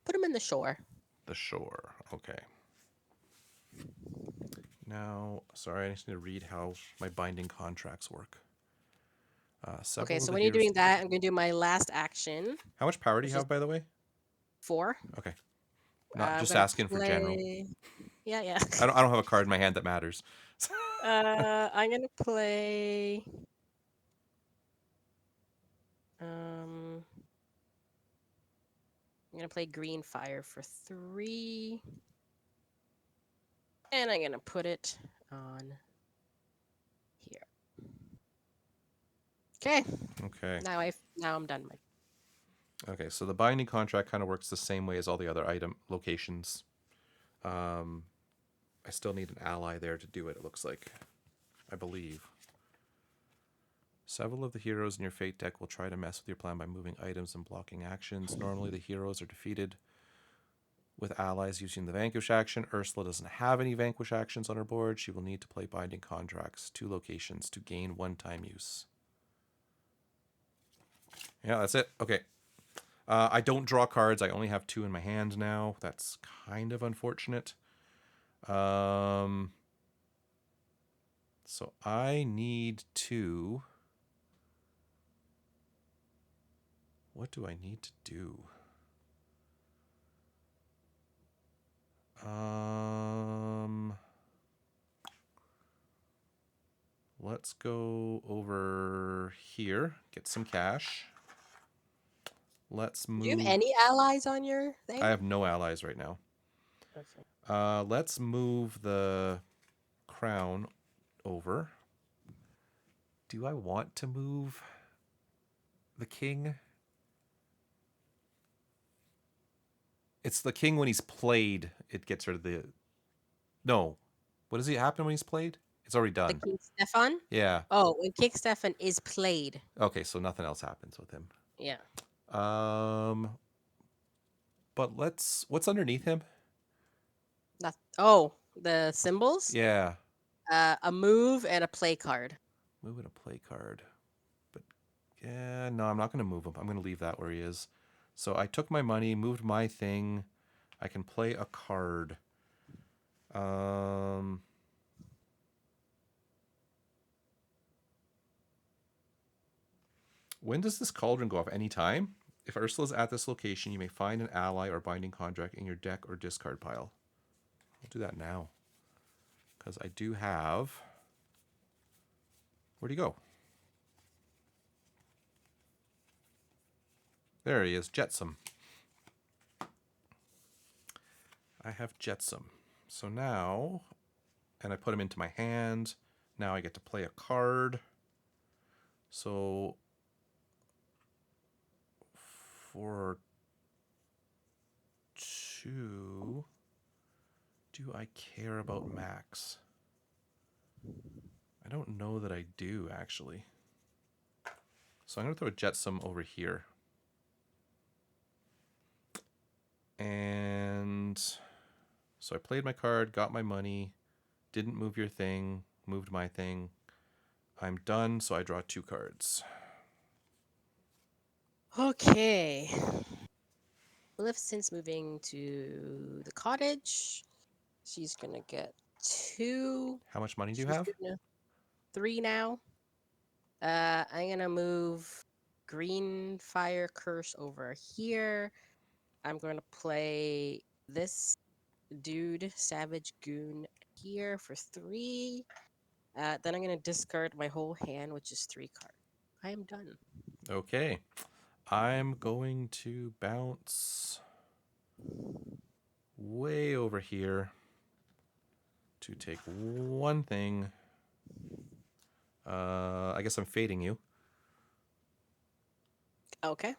Put him in the shore. The shore. Okay. Now, sorry, I just need to read how my binding contracts work. Okay, so when you're doing that, I'm going to do my last action. How much power do you which is have, by the way? 4. Okay. Not I'm just gonna asking for general. Yeah. I don't have a card in my hand that matters. I'm gonna play. I'm gonna play green fire for 3, and I'm gonna put it on here. Okay. Okay. Now I'm done. Okay, so the binding contract kind of works the same way as all the other item locations. I still need an ally there to do it, it looks like. I believe. Several of the heroes in your fate deck will try to mess with your plan by moving items and blocking actions. Normally the heroes are defeated with allies using the vanquish action. Ursula doesn't have any vanquish actions on her board. She will need to play binding contracts, 2 locations, to gain 1-time use. Yeah, that's it. Okay. I don't draw cards. I only have 2 in my hand now. That's kind of unfortunate. So I need to... What do I need to do? Let's go over here, get some cash. Let's move. Do you have any allies on your thing? I have no allies right now. Okay. Let's move the crown over. Do I want to move the king? It's the king when he's played. It gets rid of the... No. What does it happen when he's played? It's already done. The King Stefan? Yeah. Oh, when King Stefan is played. Okay, so nothing else happens with him. Yeah. But let's... What's underneath him? The symbols? Yeah. A move and a play card. Move and a play card. But, yeah, no, I'm not going to move him. I'm going to leave that where he is. So I took my money, moved my thing. I can play a card. When does this cauldron go off? Anytime? If Ursula's at this location, you may find an ally or binding contract in your deck or discard pile. I'll do that now. Because I do have... Where'd he go? There he is, Jetsam. I have Jetsam. So now, and I put him into my hand. Now I get to play a card. So, for 2, do I care about Max? I don't know that I do, actually. So I'm going to throw a Jetsam over here. And so I played my card, got my money, didn't move your thing, moved my thing. I'm done, so I draw 2 cards. Okay. Maleficent's moving to the cottage. She's gonna get 2. How much money do you She's have? gonna 3 now. I'm gonna move Green Fire Curse over here. I'm gonna play this dude, Savage Goon, here for 3. Then I'm gonna discard my whole hand, which is 3 cards. I am done. Okay. I'm going to bounce way over here to take one thing. I guess I'm fading you. Okay.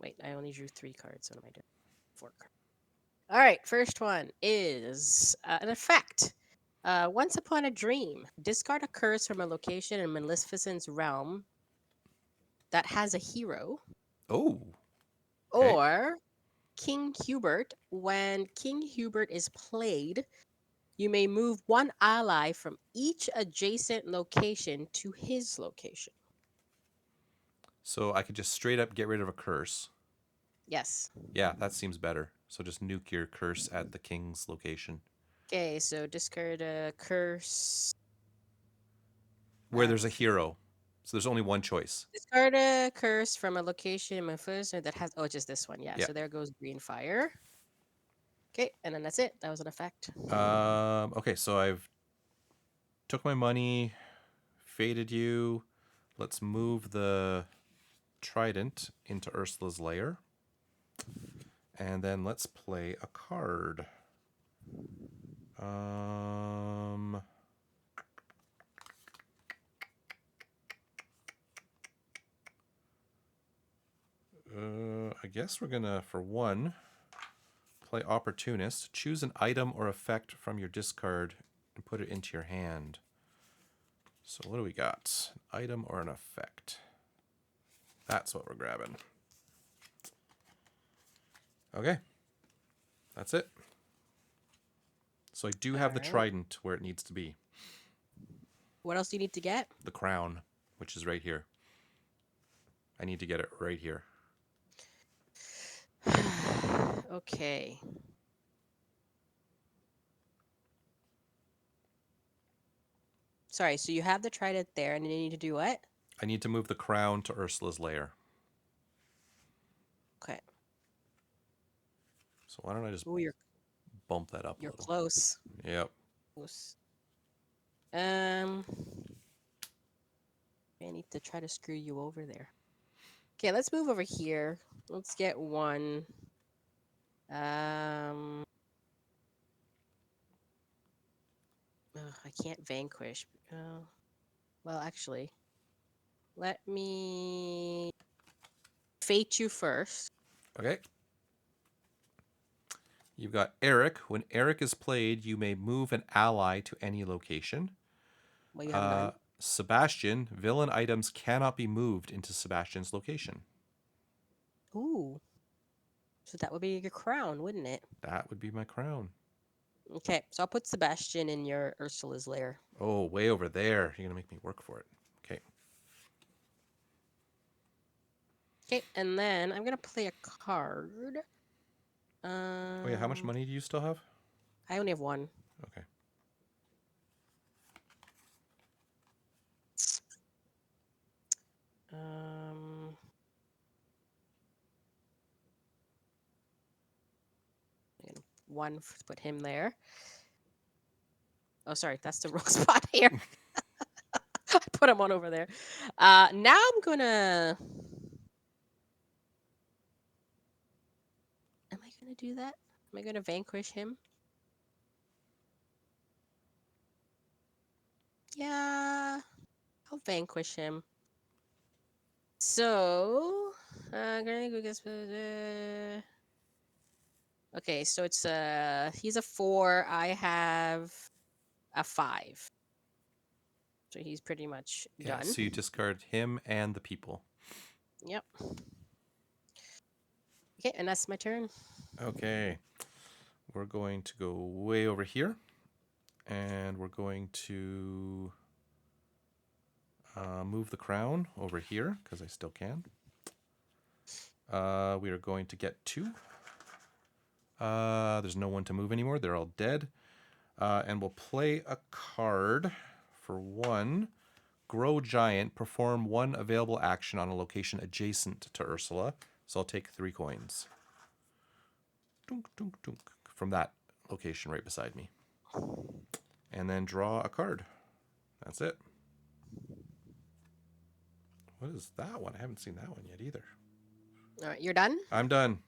Wait, I only drew 3 cards. What am I doing? 4 cards. All right, first one is an effect. Once upon a dream, discard a curse from a location in Maleficent's realm that has a hero, Oh, okay. or King Hubert. When King Hubert is played, you may move one ally from each adjacent location to his location. So I could just straight up get rid of a curse. Yes. Yeah, that seems better. So just nuke your curse at the king's location. Okay, so discard a curse. Where there's a hero. So there's only one choice. Discard a curse from a location in my first that has just this one. Yeah. Yeah. So there goes green fire. Okay, and then that's it. That was an effect. Okay, so I've took my money, faded you. Let's move the trident into Ursula's lair. And then let's play a card. I guess we're gonna, for one, play Opportunist. Choose an item or effect from your discard and put it into your hand. So what do we got? An item or an effect? That's what we're grabbing. Okay. That's it. So I do have the Alright. trident where it needs to be. What else do you need to get? The crown, which is right here. I need to get it right here. Okay. Sorry, so you have the trident there, and then you need to do what? I need to move the crown to Ursula's lair. Okay. So why don't I just Oh, bump that up a you're little? close. Yep. Close. I need to try to screw you over there. Okay, let's move over here. Let's get one. I can't vanquish. Well, actually, let me fate you first. Okay. You've got Eric. When Eric is played, you may move an ally to any location. Well, you have none. Sebastian, villain items cannot be moved into Sebastian's location. Ooh. So that would be your crown, wouldn't it? That would be my crown. Okay, so I'll put Sebastian in your Ursula's lair. Oh, way over there. You're going to make me work for it. Okay. Okay, and then I'm gonna play a card. Oh, yeah. How much money do you still have? I only have one. Okay. One to put him there. Oh, sorry, that's the wrong spot here. I put him on over there. Now I'm gonna. Am I gonna do that? Am I gonna vanquish him? Yeah, I'll vanquish him. So, gonna go guess. Okay, so it's he's a 4. I have a 5. So he's pretty much Okay, done. so you discard him and the people. Yep. Okay, and that's my turn. Okay. We're going to go way over here. And we're going to move the crown over here, because I still can. We are going to get 2. There's no one to move anymore. They're all dead. And we'll play a card for 1. Grow Giant. Perform 1 available action on a location adjacent to Ursula. So I'll take 3 coins. Dunk, dunk, dunk. From that location right beside me. And then draw a card. That's it. What is that one? I haven't seen that one yet either. All right, you're done? I'm done.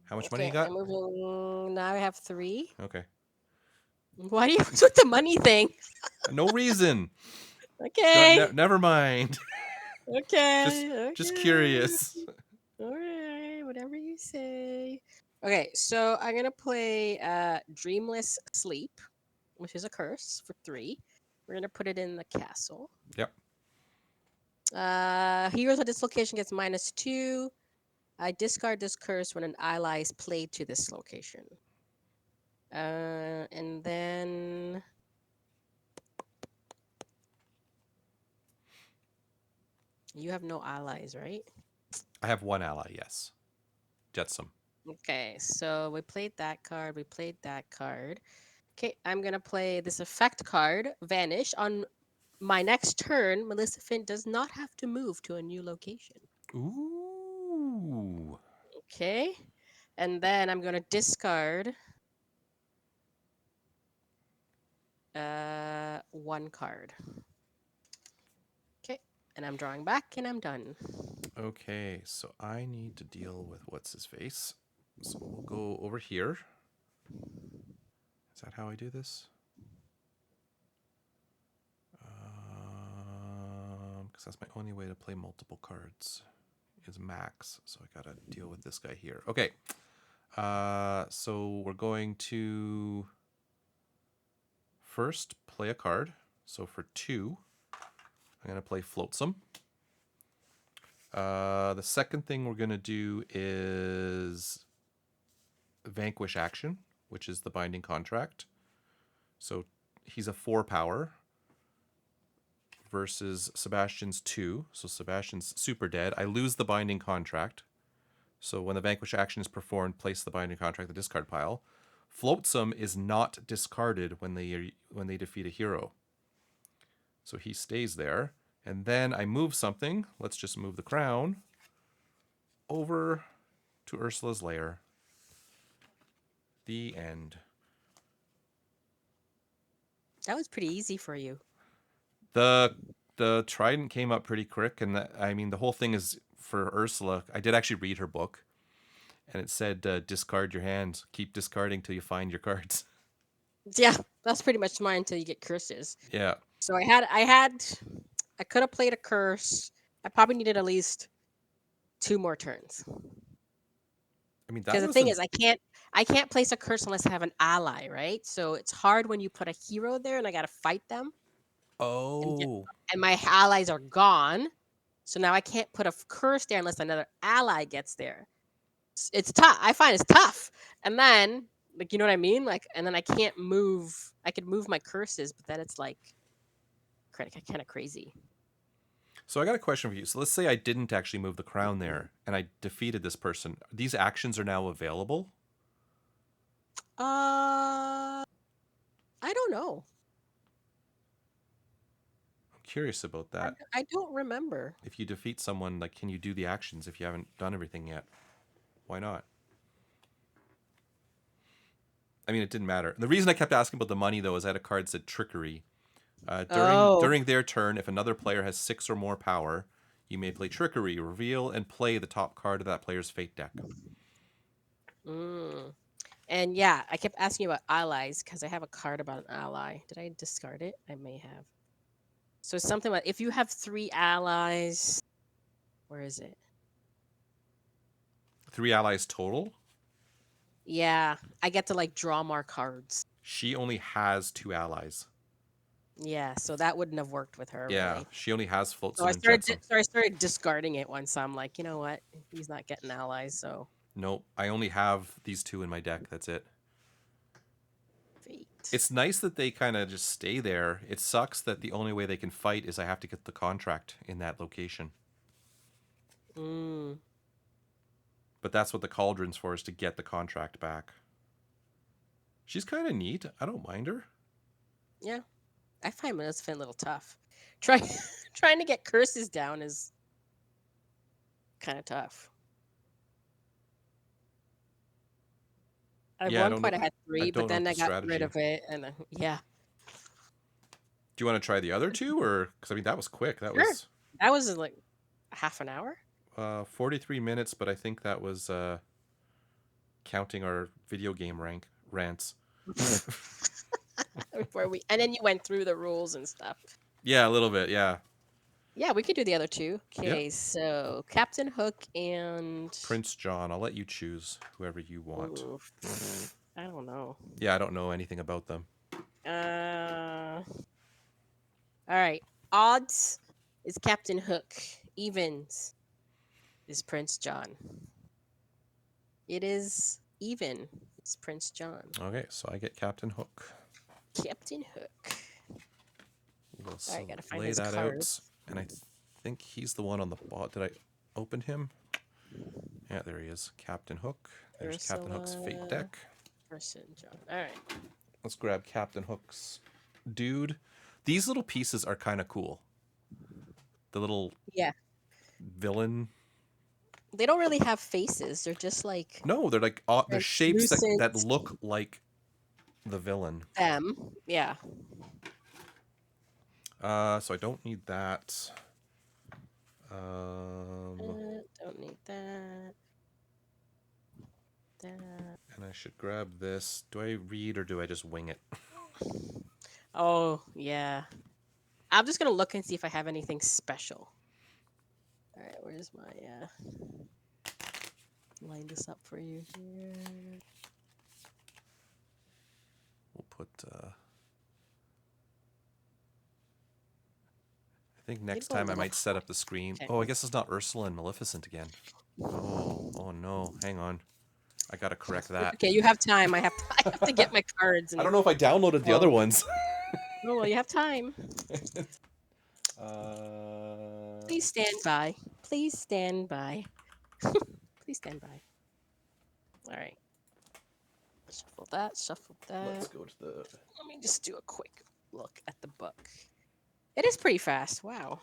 How much money you got? I'm moving. Now I have 3. Okay. Why do you with the money thing? No reason. Okay. Never mind. Okay. Just curious. All right, whatever you say. Okay, so I'm gonna play Dreamless Sleep, which is a curse for 3. We're gonna put it in the castle. Yep. Heroes at this location gets -2. I discard this curse when an ally is played to this location. And then you have no allies, right? I have 1 ally, yes. Jetsam. Okay, so we played that card. We played that card. Okay, I'm gonna play this effect card, Vanish. On my next turn, Maleficent does not have to move to a new location. Ooh. Okay, and then I'm gonna discard 1 card. Okay, and I'm drawing back, and I'm done. Okay, so I need to deal with what's his face. So we'll go over here. Is that how I do this? Because that's my only way to play multiple cards is max. So I gotta deal with this guy here. Okay. So we're going to first play a card. So for 2, I'm gonna play Flotsam. The second thing we're gonna do is Vanquish action, which is the binding contract. So he's a 4 power versus Sebastian's 2. So Sebastian's super dead. I lose the binding contract. So when the vanquish action is performed, place the binding contract in the discard pile. Flotsam is not discarded when they defeat a hero. So he stays there. And then I move something. Let's just move the crown over to Ursula's lair. The end. That was pretty easy for you. The trident came up pretty quick, and the whole thing is for Ursula. I did actually read her book, and it said discard your hands. Keep discarding till you find your cards. Yeah, that's pretty much mine until you get curses. Yeah. So I could have played a curse. I probably needed at least 2 more turns. I mean, Because the thing is, I can't place a curse unless I have an ally, right? So it's hard when you put a hero there and I gotta fight them. Oh. And my allies are gone. So now I can't put a curse there unless another ally gets there. It's tough. I find it's tough. And then, like, you know what I mean? Like, and then I can't move. I could move my curses, but then it's like kind of crazy. So I got a question for you. So let's say I didn't actually move the crown there, and I defeated this person. These actions are now available? I don't know. I'm curious about that. I don't remember. If you defeat someone, like, can you do the actions if you haven't done everything yet? Why not? I mean, it didn't matter. The reason I kept asking about the money, though, is I had a card that said Trickery. During their turn, if another player has 6 or more power, you may play Trickery, reveal, and play the top card of that player's fate deck. And yeah, I kept asking you about allies because I have a card about an ally. Did I discard it? I may have. So it's something like if you have 3 allies, where is it? 3 allies total? Yeah, I get to like draw more cards. She only has 2 allies. Yeah, so that wouldn't have worked with her. Yeah, really. she only has Flotsam So I and Jetsam. started discarding it once. So I'm like, you know what? He's not getting allies, so. Nope, I only have these 2 in my deck. That's it. Fate. It's nice that they kind of just stay there. It sucks that the only way they can fight is I have to get the contract in that location. But But that's what the cauldron's for, is to get the contract back. She's kind of neat. I don't mind her. Yeah. I find Maleficent a little tough. Trying to get curses down is kind of tough. At Yeah, I one don't point know. I had I 3, but don't know then the I got rid strategy. of it, and yeah. Do you want to try the other two, or because I mean that was quick. That Sure. was That was like half an hour. 43 minutes, but I think that was counting our video game rants. And then you went through the rules and stuff. Yeah, a little bit. Yeah, Yeah, we could do the other two. Yep. Okay, so Captain Hook and Prince John. I'll let you choose whoever you want. Ooh, I don't know. Yeah, I don't know anything about them. All right. Odds is Captain Hook. Evens is Prince John. It is even. It's Prince John. Okay, so I get Captain Hook. Captain Hook. We'll All right, gotta find lay his that cards. out, and I think he's the one on the bot. Did I open him? Yeah, there he is. Captain Hook. There's Captain Hook's fate Ursula. deck. Person John. All right. Let's grab Captain Hook's dude. These little pieces are kind of cool. The little Yeah. villain. They don't really have faces. They're just like No, they're like they're shapes that translucent. look like the villain. them. Yeah. So I don't need that. Don't need that. That. And I should grab this. Do I read or do I just wing it? Oh, yeah. I'm just gonna look and see if I have anything special. All right, where's my line this up for you here? We'll put. I think next go a time I little might set up the screen. Okay. Oh, I guess it's not Ursula and Maleficent again. Oh no! Hang on, I gotta correct that. Okay, you have time. I have to get my cards. I don't know if I downloaded the other ones. Oh, well, you have time. uh, Please stand by. Please stand by. Please stand by. All right. Shuffle that. Shuffle that. let's go to the. Let me just do a quick look at the book. It is pretty fast. Wow.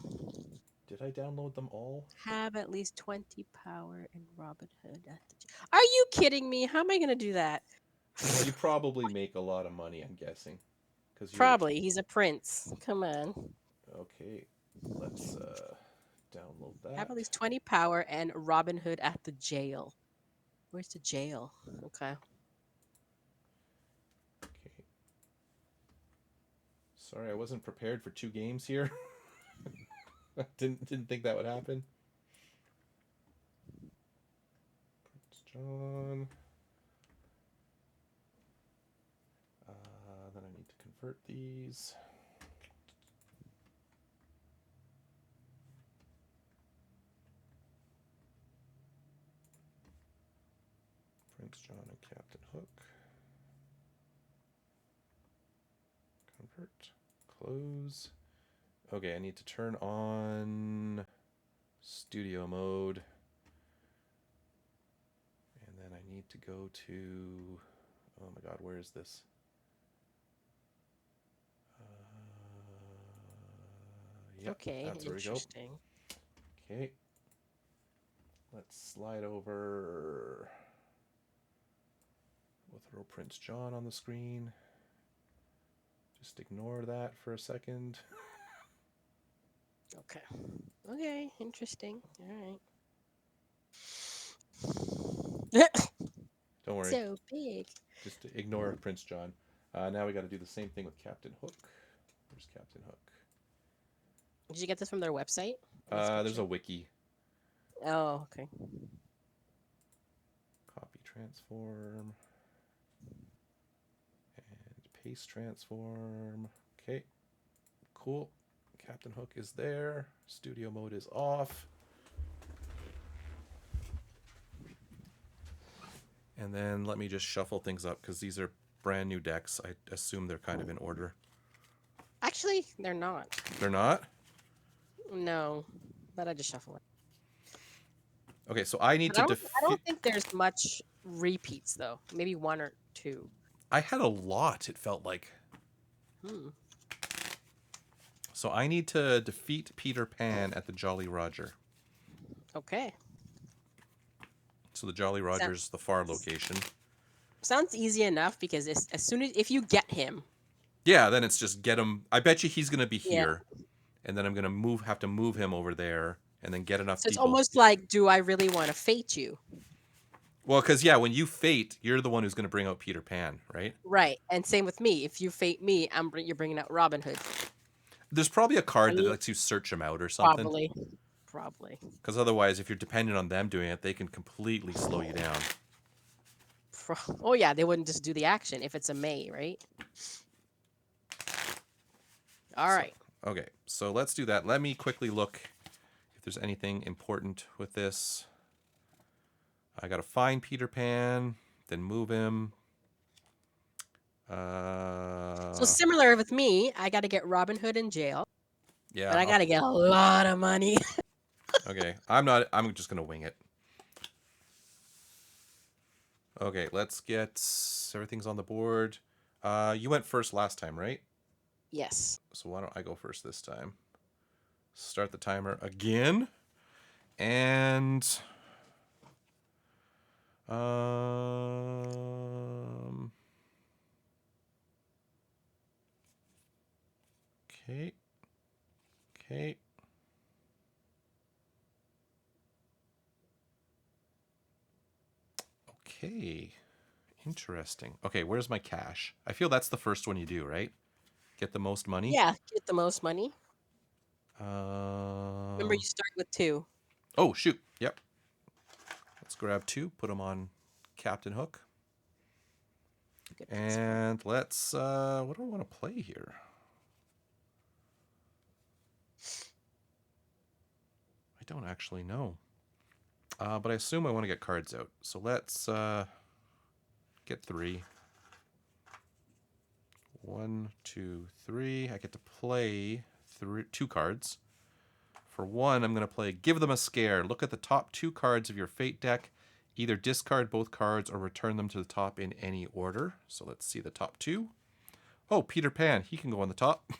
Did I download them all? Have at least 20 power and Robin Hood at the. Are you kidding me? How am I gonna do that? Well, you probably make a lot of money, I'm guessing. Probably. He's a prince. Come on. Okay, let's download that. Have at least 20 power and Robin Hood at the jail. Where's the jail? Okay. Okay. Sorry, I wasn't prepared for 2 games here. didn't think that would happen. Prince John. Then I need to convert these. Prince John and Captain Hook. Convert. Close. Okay, I need to turn on studio mode. And then I need to go to... Oh my god, where is this? Yep, Okay. that's where we go. Interesting. Okay. Let's slide over. We'll throw Prince John on the screen. Just ignore that for a second. Okay. Okay. Interesting. All right. Don't worry. So big. Just ignore Prince John. Now we got to do the same thing with Captain Hook. Where's Captain Hook? Did you get this from their website? There's a wiki. Oh, okay. Copy transform. And paste transform. Okay. Cool. Captain Hook is there. Studio mode is off. And then let me just shuffle things up because these are brand new decks. I assume they're kind of in order. Actually, they're not. They're not? No, but I just shuffle it. Okay, so I need But to I defeat. don't think there's much repeats though. Maybe one or two. I had a lot, it felt like. Hmm. So I need to defeat Peter Pan at the Jolly Roger. Okay. So the Jolly Sound, Roger's the far location. sounds easy enough because as soon as if you get him, Yeah, then it's just get him. I bet you he's gonna be yeah. here, and then I'm gonna have to move him over there, and then get enough So it's people. almost like, do I really want to fate you? Well, because yeah, when you fate, you're the one who's gonna bring out Peter Pan, right? Right. And same with me. If you fate me, you're bringing out Robin Hood. There's probably a card that And lets you search him out or something. probably. Probably. Because otherwise, if you're dependent on them doing it, they can completely slow you down. Oh yeah, they wouldn't just do the action if it's a May, right? All So, right. okay, so let's do that. Let me quickly look if there's anything important with this. I gotta find Peter Pan, then move him. So similar with me, I got to get Robin Hood in jail, Yeah. but I got to get a lot of money. Okay, I'm just gonna wing it. Okay, let's get everything's on the board. You went first last time, right? Yes. So why don't I go first this time? Start the timer again, and okay, okay. Okay, interesting. Okay, where's my cash? I feel that's the first one you do, right? Get the most money. Yeah, get the most money. Remember, Um. you start with 2. Oh shoot. Yep. Let's grab 2. Put them on Captain Hook. Good principle. And let's. What do I want to play here? I don't actually know. But I assume I want to get cards out. So let's get 3. 1, 2, 3. I get to play 2 cards. For 1, I'm going to play Give Them a Scare. Look at the top 2 cards of your Fate deck. Either discard both cards or return them to the top in any order. So let's see the top 2. Oh, Peter Pan. He can go on the top.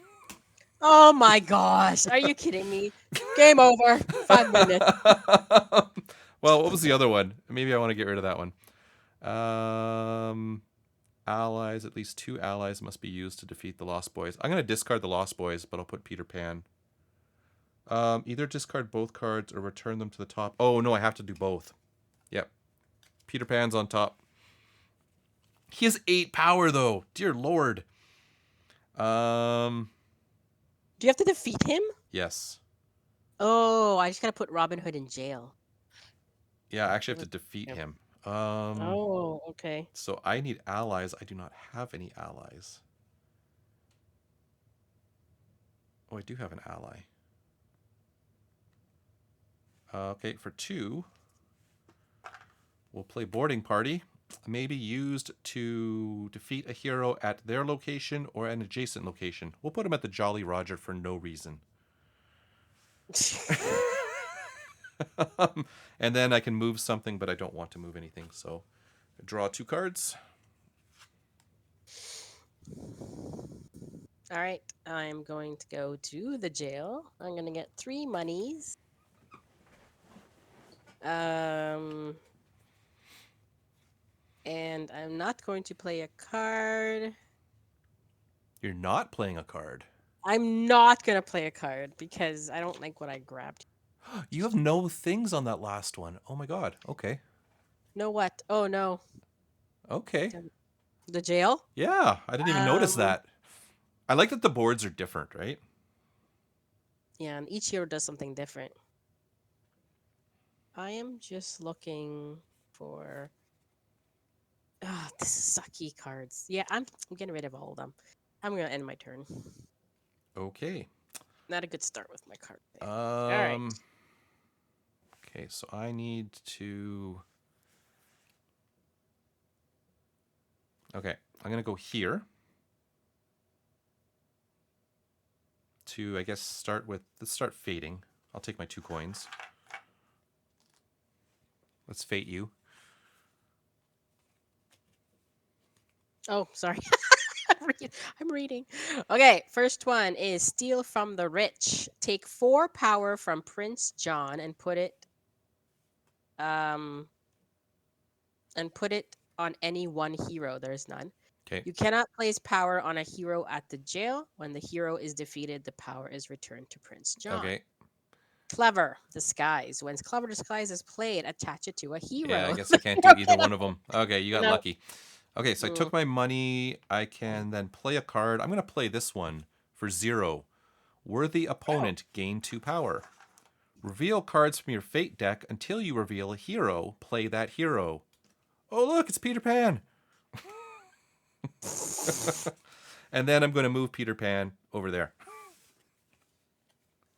Oh my gosh. Are you kidding me? Game over. 5 minutes. Well, what was the other one? Maybe I want to get rid of that one. Allies. At least 2 allies must be used to defeat the Lost Boys. I'm going to discard the Lost Boys, but I'll put Peter Pan. Either discard both cards or return them to the top. Oh, no, I have to do both. Yep. Peter Pan's on top. He has 8 power, though. Dear Lord. Do you have to defeat him? Yes. Oh, I just got to put Robin Hood in jail. Yeah, I actually have to defeat him. Oh, okay. So I need allies. I do not have any allies. Oh, I do have an ally. Okay, for 2, we'll play Boarding Party. May be used to defeat a hero at their location or an adjacent location. We'll put him at the Jolly Roger for no reason. And then I can move something, but I don't want to move anything. So draw 2 cards. All right. I'm going to go to the jail. I'm going to get 3 monies. And I'm not going to play a card. You're not playing a card. I'm not going to play a card because I don't like what I grabbed. You have no things on that last one. Oh my god. Okay. No what? Oh, no. Okay. The jail? Yeah, I didn't even notice Um, that. I like that the boards are different, right? Yeah, and each hero does something different. I am just looking for... this is sucky cards. Yeah, I'm getting rid of all of them. I'm going to end my turn. Okay. Not a good start with my card. All right. Okay, so I need to... Okay, I'm going to go here. To, I guess, start with... Let's start fading. I'll take my 2 coins. Let's fate you. Oh, sorry. I'm reading. Okay, first one is steal from the rich. Take 4 power from Prince John um and put it on any one hero. There's none. Okay. You cannot place power on a hero at the jail. When the hero is defeated, the power is returned to Prince John. Okay. Clever disguise. When clever disguise is played, attach it to a Yeah, I hero. guess I can't do either one of them. Okay, you got No. lucky. Okay, so I took my money. I can then play a card. I'm going to play this one for 0. Worthy opponent, gain 2 power. Reveal cards from your fate deck until you reveal a hero. Play that hero. Oh, look, it's Peter Pan. And then I'm going to move Peter Pan over there.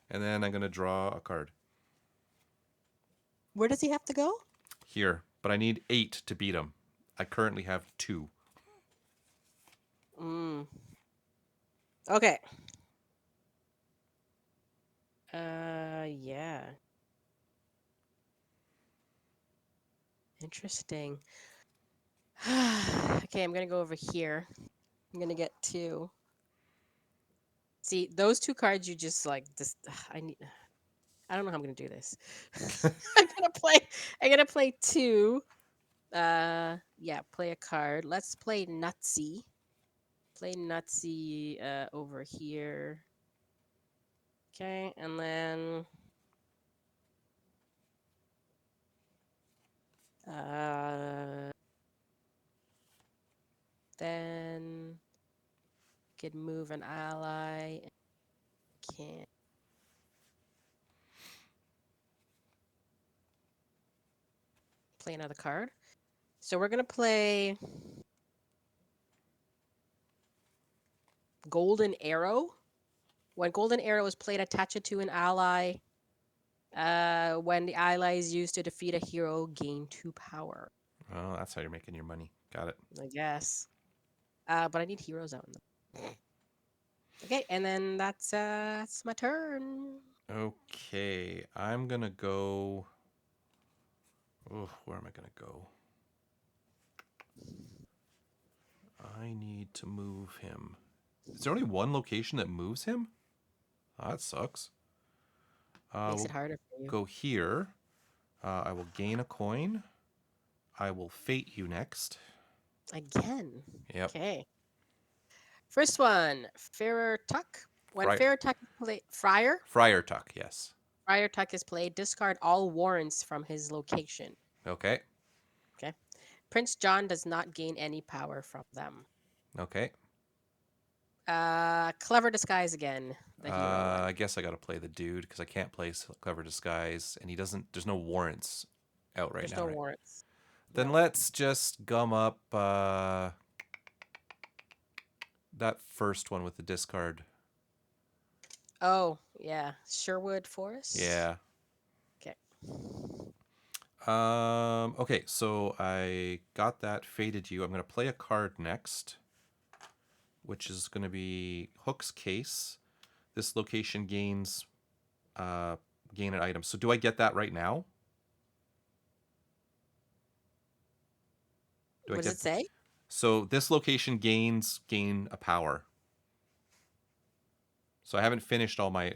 And then I'm going to draw a card Where does he have to go? here. But I need 8 to beat him. I currently have 2. Okay. Yeah. Interesting. Okay, I'm gonna go over here. I'm gonna get 2. See, those 2 cards you just like this. I don't know how I'm gonna do this. I'm gonna play. I'm gonna play 2. Yeah, play a card. Let's play Nutsy. Play Nutsy over here. Okay, and then could move an ally. Can't play another card. So we're gonna play Golden Arrow. When Golden Arrow is played, attach it to an ally. When the ally is used to defeat a hero, gain 2 power. Oh, that's how you're making your money. Got it. I guess. But I need heroes out in them. Okay, and then that's my turn. Okay, I'm going to go... Oh, where am I going to go? I need to move him. Is there only one location that moves him? Oh, that sucks. Makes We'll it harder for you. go here. I will gain a coin. I will fate you next. Again. Yep. Okay. First one, Fairer Tuck. When Friar. Fairer Tuck is played, Friar Tuck, yes. Friar Tuck is played, discard all warrants from his location. Okay. Okay. Prince John does not gain any power from them. Okay. Clever disguise again. The hero one. I guess I got to play the dude because I can't play Clever Disguise, and he doesn't. There's no warrants out right There's now. no Right? warrants. Then No. let's just gum up that first one with the discard. Oh, yeah. Sherwood Forest? Yeah. Okay. Okay, so I got that, faded you. I'm going to play a card next, which is going to be Hook's Case. This location gains gain an item. So do I get that right now? What does it say? So this location gain a power. So I haven't finished all my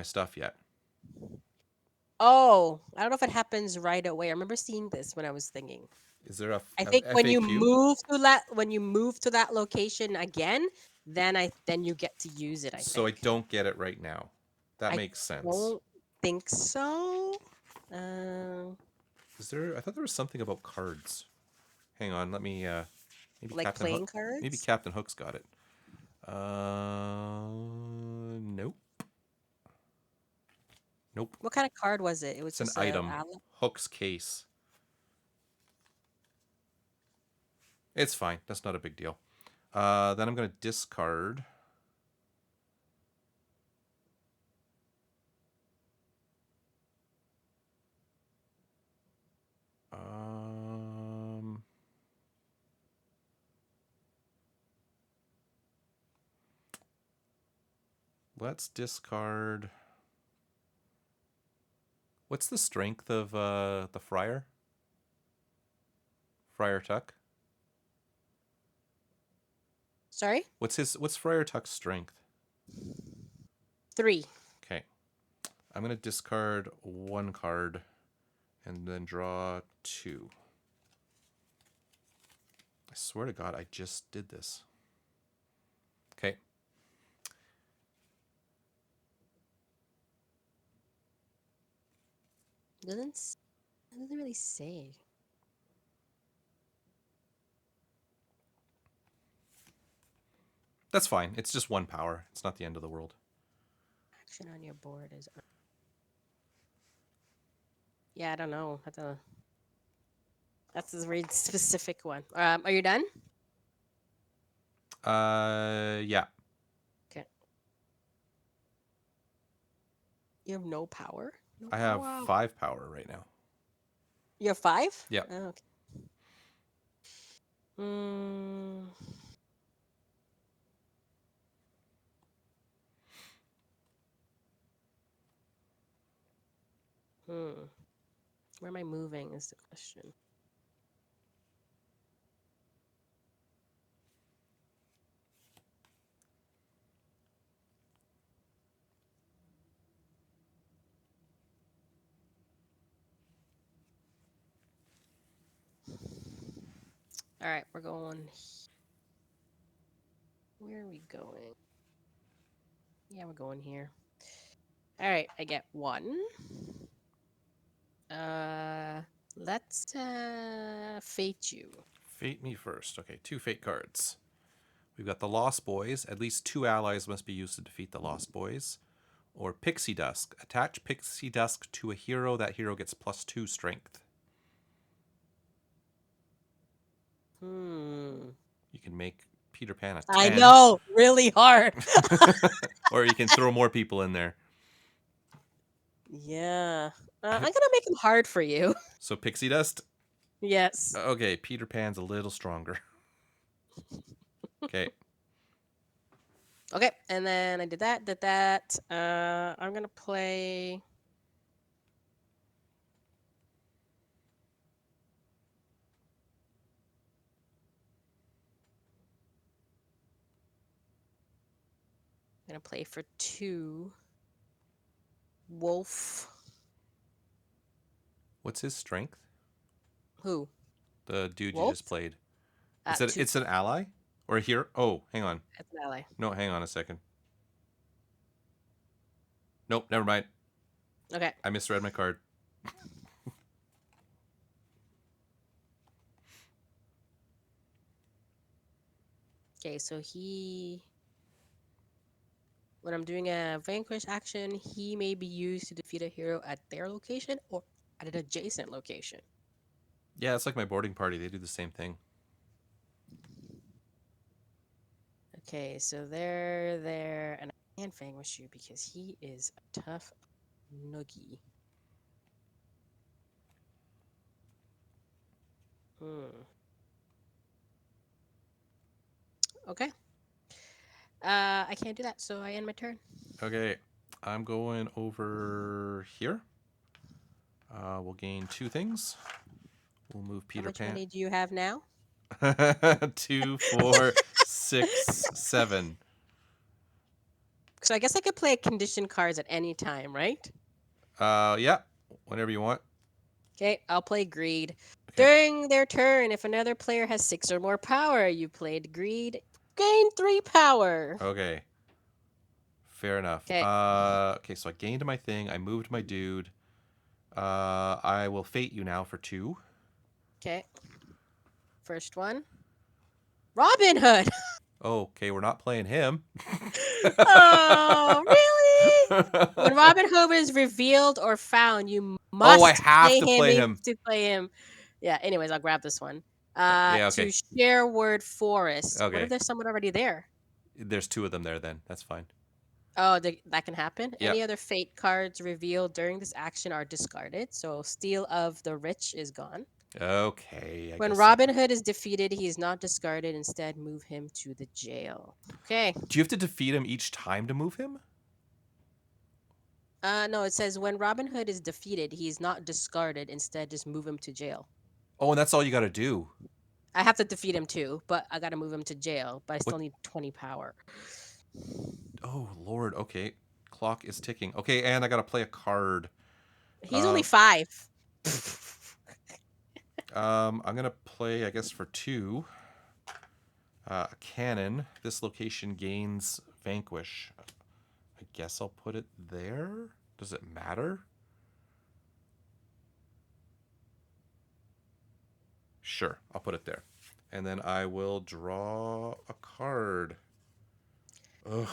stuff yet. Oh, I don't know if it happens right away. I remember seeing this when I was thinking. Is there a I think when you FAQ? move to that location again, then you get to use it, I So I think. don't get it right now. That I makes sense. don't think so. Uh, Is there? I thought there was something about cards. Hang on, let me maybe like Captain playing Hook. cards? Maybe Captain Hook's got it. Nope. Nope. What kind of card was it? It was It's an just item. Hook's Case. It's fine. That's not a big deal. Then I'm going to discard. Let's discard What's the strength of the Friar? Friar Tuck? Sorry? What's Friar Tuck's strength? 3. Okay. I'm gonna discard 1 card and then draw 2. I swear to God, I just did this. Okay. Doesn't really say. That's fine. It's just 1 power. It's not the end of the world. Action on your board is. Yeah, I don't know. That's a very specific one. Are you done? Yeah. Okay. You have no power. No I have power. 5 power right now. You have 5? Yeah. Oh, okay. Hmm. Where am I moving is the question. All right, we're going. Where are we going? Yeah, we're going here. All right, I get 1. Let's fate you. Fate me first. Okay, 2 fate cards. We've got the Lost Boys. At least 2 allies must be used to defeat the Lost Boys. Or Pixie Dusk. Attach Pixie Dusk to a hero. That hero gets +2 strength. You can make Peter Pan a 10. I know, really hard. Or you can throw more people in there. Yeah. I'm going to make it hard for you. So Pixie Dust? Yes. Okay, Peter Pan's a little stronger. Okay. Okay, and then I did that. I'm going to play... I'm going to play for 2. Wolf. What's his strength? Who? The dude you Wolf? just played. Two. It's an ally? Or a hero? Oh, hang on. It's an ally. No, hang on a second. Nope, never mind. Okay. I misread my card. Okay, so when I'm doing a vanquish action, he may be used to defeat a hero at their location or at an adjacent location. Yeah, it's like my boarding party. They do the same thing. Okay, so they're there, and I can't vanquish you because he is a tough noogie. Okay. I can't do that, so I end my turn. Okay, I'm going over here. We'll gain 2 things. We'll move Peter How much Pan. money do you have now? 2, 4, 6, 7. So I guess I could play condition cards at any time, right? Yeah, whenever you want. Okay, I'll play Greed. Okay. During their turn, if another player has 6 or more power, you played Greed, gain 3 power. Okay. Fair enough. Okay. Okay, so I gained my thing. I moved my dude. I will fate you now for 2. Okay. First one. Robin Hood. Oh, okay, we're not playing him. Oh, really? When Robin Hood is revealed or found, you must I have to play him. to play him. Yeah, anyways, I'll grab this one. Yeah, okay. To Sherwood Forest. What Okay. if there's someone already there? There's 2 of them there then. That's fine. Oh, that can happen. Yep. Any other fate cards revealed during this action are discarded. So Steal of the Rich is gone. Okay. When Robin Hood is defeated, he is not discarded. Instead, move him to the jail. Okay. Do you have to defeat him each time to move him? No, it says when Robin Hood is defeated, he's not discarded. Instead, just move him to jail. Oh, and that's all you got to do. I have to defeat him too, but I gotta move him to jail. But I What? still need 20 power. Oh, Lord. Okay. Clock is ticking. Okay, and I got to play a card. He's only 5. I'm going to play, I guess, for 2. A cannon. This location gains vanquish. I guess I'll put it there. Does it matter? Sure, I'll put it there. And then I will draw a card. Ugh.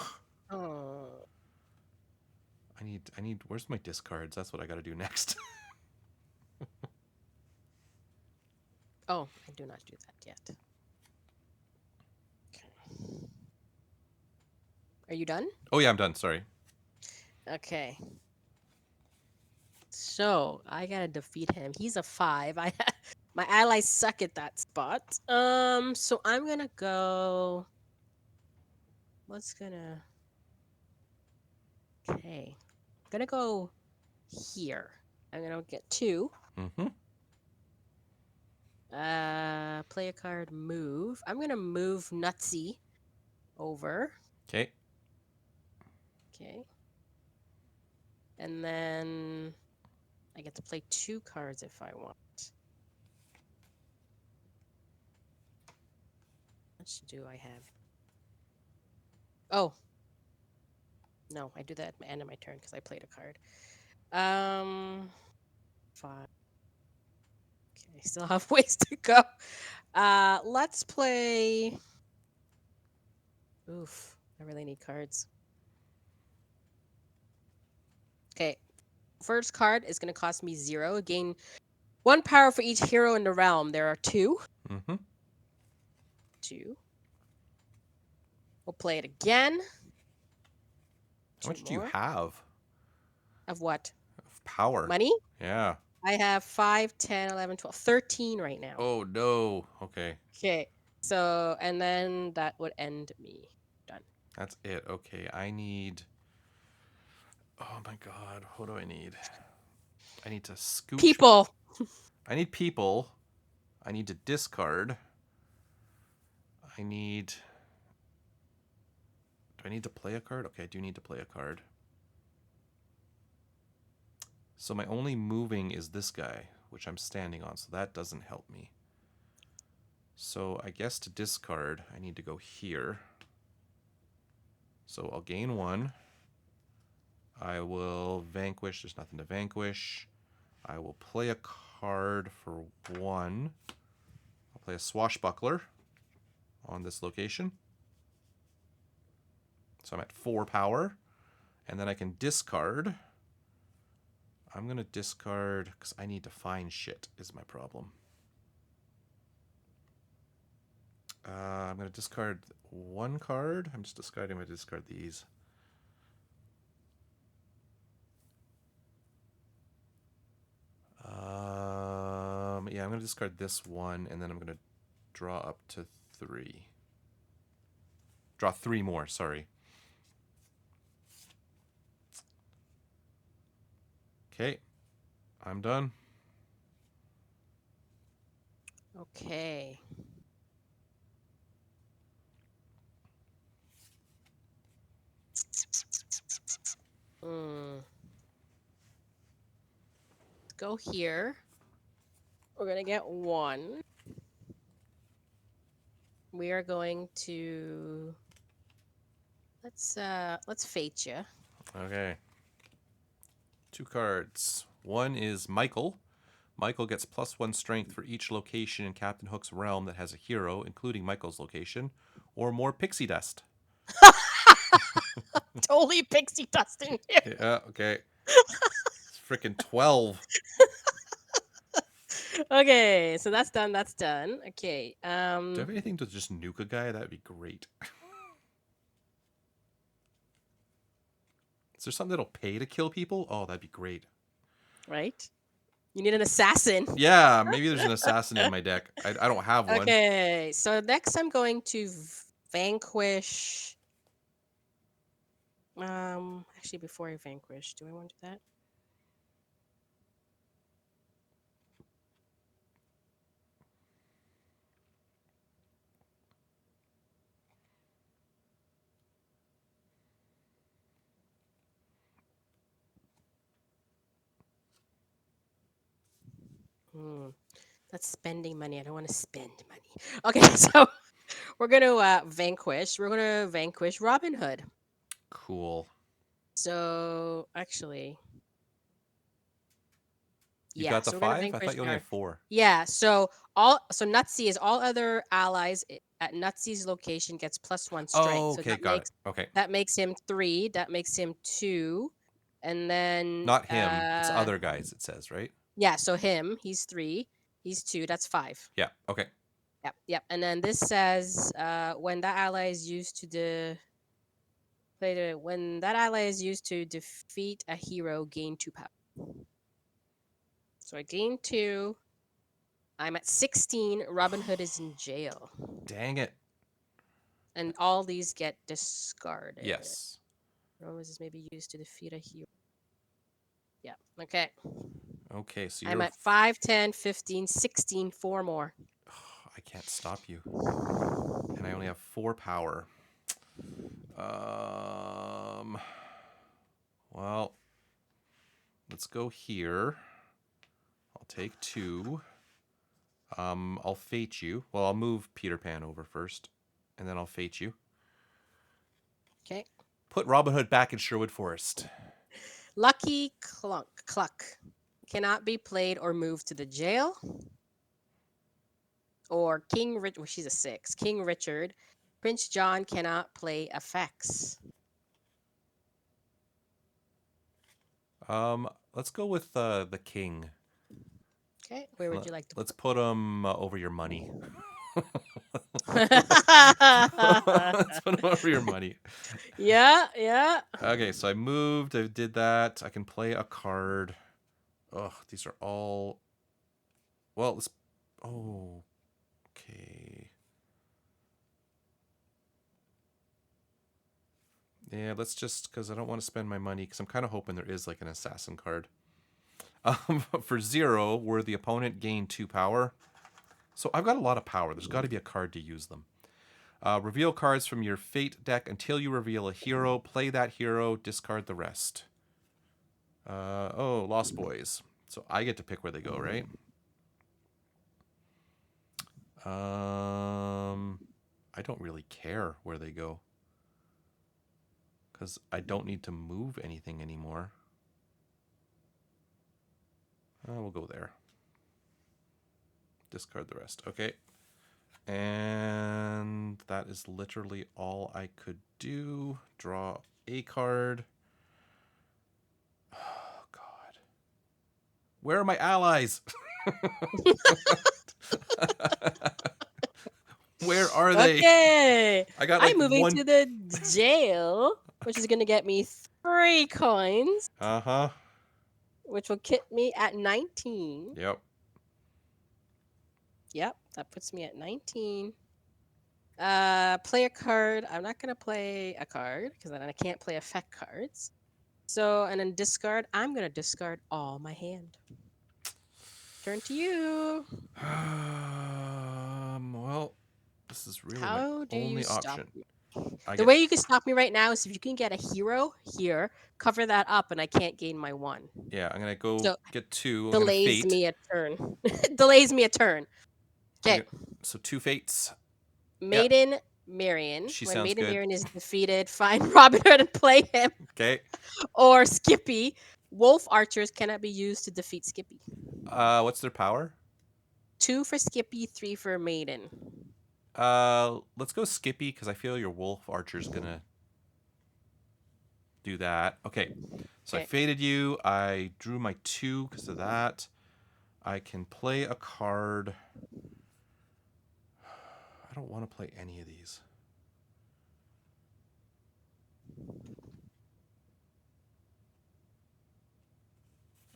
Oh. I need, where's my discards? That's what I gotta do next. Oh, I do not do that yet. Okay. Are you done? Oh yeah, I'm done, sorry. Okay. So I gotta defeat him. He's a 5. My allies suck at that spot. So I'm gonna go. What's gonna? Okay, gonna go here. I'm gonna get 2. Mm-hmm. Play a card. Move. I'm gonna move Nutsy over. Okay. Okay. And then I get to play 2 cards if I want. How much do I have? Oh. No, I do that at the end of my turn because I played a card. 5. Okay, still have ways to go. Let's play. Oof, I really need cards. Okay, first card is going to cost me 0. Gain 1 power for each hero in the realm. There are 2. Mm-hmm. 2. We'll play it again. How much do you have? Of what? Of power. Money? Yeah. I have 5, 10, 11, 12, 13 right now. Oh no. Okay. Okay, so, and then that would end me. Done. That's it. Okay, I need... Oh my god, what do I need? I need to scooch... People! I need people. I need to discard. I need... Do I need to play a card? Okay, I do need to play a card. So my only moving is this guy, which I'm standing on, so that doesn't help me. So I guess to discard, I need to go here. So I'll gain 1. I will vanquish. There's nothing to vanquish. I will play a card for 1. I'll play a swashbuckler on this location. So I'm at 4 power. And then I can discard. I'm going to discard because I need to find shit is my problem. I'm going to discard 1 card. I'm just deciding to discard these. Yeah, I'm going to discard this 1, and then I'm going to draw up to 3. Draw 3 more, sorry. Okay, I'm done. Okay. Go here. We're gonna get 1. We are going to let's fate you. Okay. 2 cards. 1 is Michael. Michael gets +1 strength for each location in Captain Hook's realm that has a hero, including Michael's location, or more pixie dust. Totally pixie dust in here. Yeah, okay. It's freaking 12. Okay, so that's done. That's done. Okay. Do you have anything to just nuke a guy? That'd be great. Is there something that'll pay to kill people? Oh, that'd be great. Right. You need an assassin. Yeah, maybe there's an assassin in my deck. I don't have one. Okay, so next I'm going to vanquish. Actually, before I vanquish, do I want to do that? Hmm. That's spending money. I don't want to spend money. Okay, so we're gonna vanquish. We're gonna vanquish Robin Hood. Cool. So actually, You yeah. got the So we're gonna 5? I vanquish thought you only our. had 4. Yeah. So Nutsy is all other allies at Nutsy's location gets +1 strength. Oh, So okay, got it. Okay. that makes him 3. That makes him 2. And then Not him. It's other guys, it says, right? yeah, so he's 3. He's 2. That's 5. Yeah. Okay. Yep, yep. And then this says when that ally is used to when that ally is used to defeat a hero, gain 2 power. So I gain 2. I'm at 16. Robin Hood is in jail. Dang it. And all these get discarded. Yes. Rose is maybe used to defeat a hero. Yeah. Okay. Okay, so I'm you're... at 5, 10, 15, 16. 4 more. I can't stop you. And I only have 4 power. Well, let's go here. I'll take 2. I'll fate you. Well, I'll move Peter Pan over first, and then I'll fate you. Okay. Put Robin Hood back in Sherwood Forest. Lucky Cluck cannot be played or moved to the jail. Or King Richard. Well, she's a 6. King Richard. Prince John cannot play effects. Let's go with the king. Okay. Where would you like to Let's put him over your money. put Let's put him over your money. Yeah, yeah. Okay, so I moved. I did that. I can play a card. Ugh, these are all... Well, let's... Oh, okay. Yeah, let's just... Because I don't want to spend my money, because I'm kind of hoping there is like an assassin card. For 0, where the opponent gained 2 power. So I've got a lot of power. There's got to be a card to use them. Reveal cards from your Fate deck until you reveal a hero. Play that hero. Discard the rest. Oh, Lost Boys. So I get to pick where they go, right? I don't really care where they go, because I don't need to move anything anymore. We'll go there. Discard the rest. Okay. And that is literally all I could do. Draw a card. Oh, God. Where are my allies? Where are they? Okay. I got like I'm moving one... to the jail, which is going to get me 3 coins, Uh-huh. which will get me at 19. Yep. Yep, that puts me at 19. Play a card. I'm not going to play a card because then I can't play effect cards. So, and then discard. I'm going to discard all my hand. Turn to you. Well, this is really How my do you only stop option. me? I The get... way you can stop me right now is if you can get a hero here, cover that up, and I can't gain my 1. Yeah, I'm gonna go So get 2. I'm gonna delays fate. me a turn. Delays me a turn. Okay. So 2 fates. Maiden Marion. She When sounds Maiden good. Marion is defeated, find Robin Hood and play him. Okay. Or Skippy. Wolf archers cannot be used to defeat Skippy. What's their power? 2 for Skippy, 3 for Maiden. Let's go Skippy, because I feel your wolf archer's gonna do that. Okay. So I fated you. I drew my 2 because of that. I can play a card. I don't want to play any of these.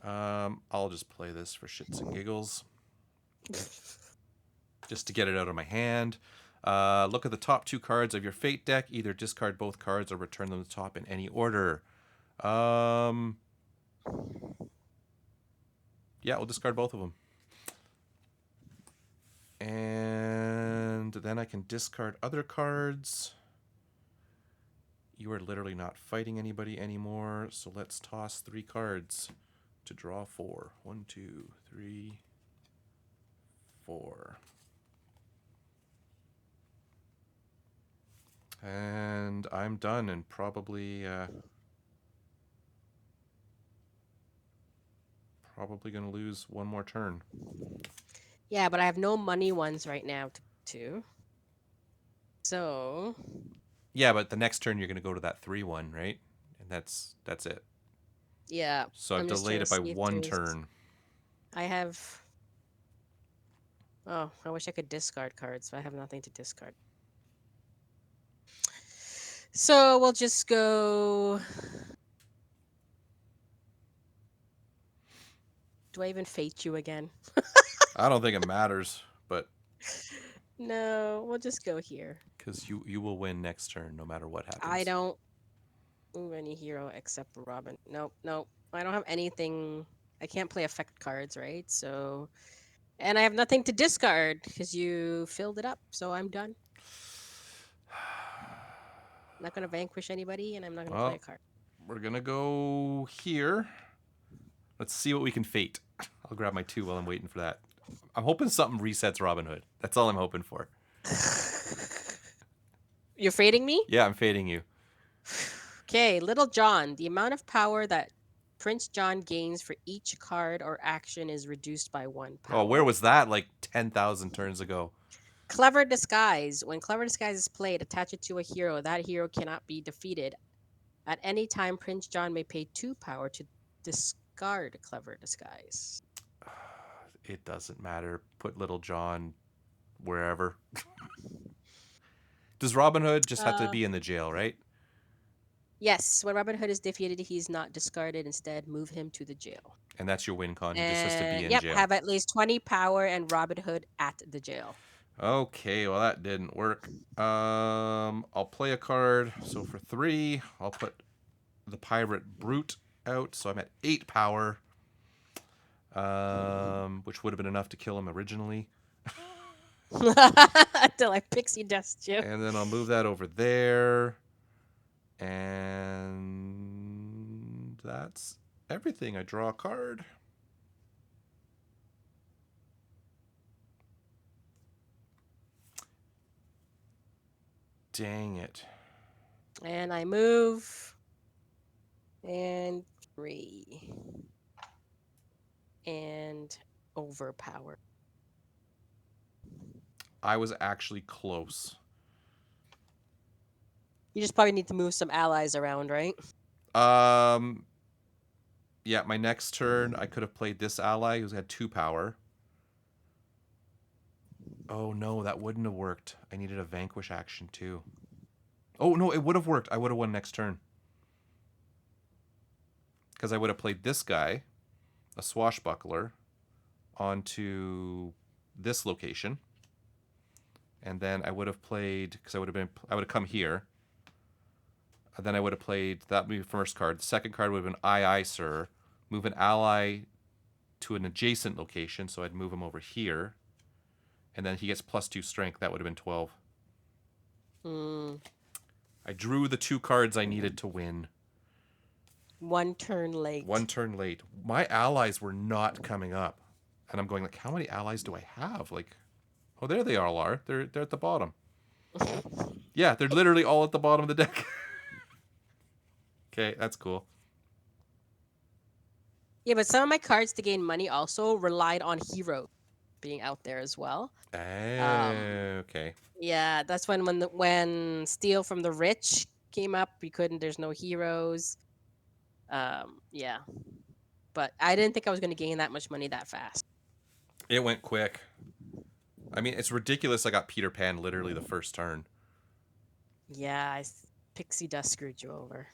I'll just play this for shits and giggles. Just to get it out of my hand. Look at the top 2 cards of your fate deck. Either discard both cards or return them to the top in any order. Yeah, we'll discard both of them. And then I can discard other cards. You are literally not fighting anybody anymore, so let's toss 3 cards to draw 4. 1, 2, 3, 4. And I'm done and probably going to lose one more turn. Yeah, but I have no money ones right now to. So Yeah, but the next turn you're going to go to that 3-1, right? And that's it. yeah. So I've I'm just delayed trying it to by see if 1 there's- turn. I have. Oh, I wish I could discard cards, but I have nothing to discard. So we'll just go. Do I even fate you again? I don't think it matters, but No, we'll just go here. because you will win next turn no matter what happens. I don't move any hero except Robin. Nope, nope. I don't have anything. I can't play effect cards, right? So, and I have nothing to discard because you filled it up. So I'm done. I'm not gonna vanquish anybody, and I'm not gonna play Well, a card. we're going to go here. Let's see what we can fate. I'll grab my 2 while I'm waiting for that. I'm hoping something resets Robin Hood. That's all I'm hoping for. You're fading me? Yeah, I'm fading you. Okay, Little John. The amount of power that Prince John gains for each card or action is reduced by 1 power. Oh, where was that? Like 10,000 turns ago. Clever Disguise. When Clever Disguise is played, attach it to a hero. That hero cannot be defeated. At any time, Prince John may pay 2 power to discard Clever Disguise. It doesn't matter. Put Little John wherever. Does Robin Hood just have to be in the jail, right? Yes, when Robin Hood is defeated, he's not discarded. Instead, move him to the jail. And that's your win con. He just has to be in yep, jail. have at least 20 power and Robin Hood at the jail. Okay, well that didn't work. I'll play a card. So for 3, I'll put the Pirate Brute out. So I'm at 8 power. Which would have been enough to kill him originally. Until I pixie dust you. And then I'll move that over there. And that's everything. I draw a card. Dang it. And I move. And 3. And overpower. I was actually close. You just probably need to move some allies around, right? Yeah, my next turn, I could have played this ally who's had 2 power. Oh, no, that wouldn't have worked. I needed a vanquish action, too. Oh, no, it would have worked. I would have won next turn. Because I would have played this guy, a swashbuckler, onto this location. And then I would have played, because I would have come here. And then I would have played, that would be the first card. The second card would have been Aye, sir. Move an ally to an adjacent location, so I'd move him over here. And then he gets +2 strength. That would have been 12. I drew the 2 cards I needed to win. 1 turn late. 1 turn late. My allies were not coming up. And I'm going like, how many allies do I have? Like, oh, there they all are. They're at the bottom. Yeah, they're literally all at the bottom of the deck. Okay, that's cool. Yeah, but some of my cards to gain money also relied on hero being out there as well. Okay. Yeah, that's when Steal from the Rich came up. We couldn't. There's no heroes. Yeah, but I didn't think I was going to gain that much money that fast. It went quick. I mean, it's ridiculous. I got Peter Pan literally the first turn. Yeah, pixie dust screwed you over.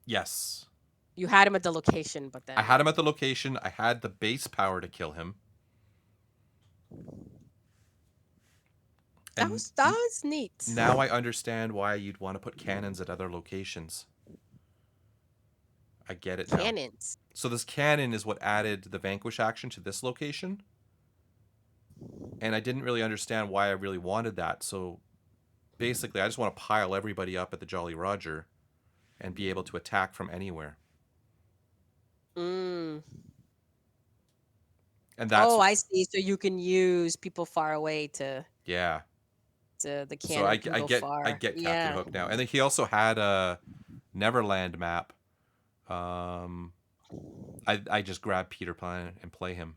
Yes. You had him at the location, but then I had him at the location. I had the base power to kill him. That And was neat. now I understand why you'd want to put cannons at other locations. I get it now. Cannons. So this cannon is what added the vanquish action to this location. And I didn't really understand why I really wanted that. So basically, I just want to pile everybody up at the Jolly Roger and be able to attack from anywhere. Mm. And that's Oh, I see. So you can use people far away to yeah. the So cannon can go I far. get Captain Yeah. Hook now. And then he also had a Neverland map. I just grab Peter Pan and play him.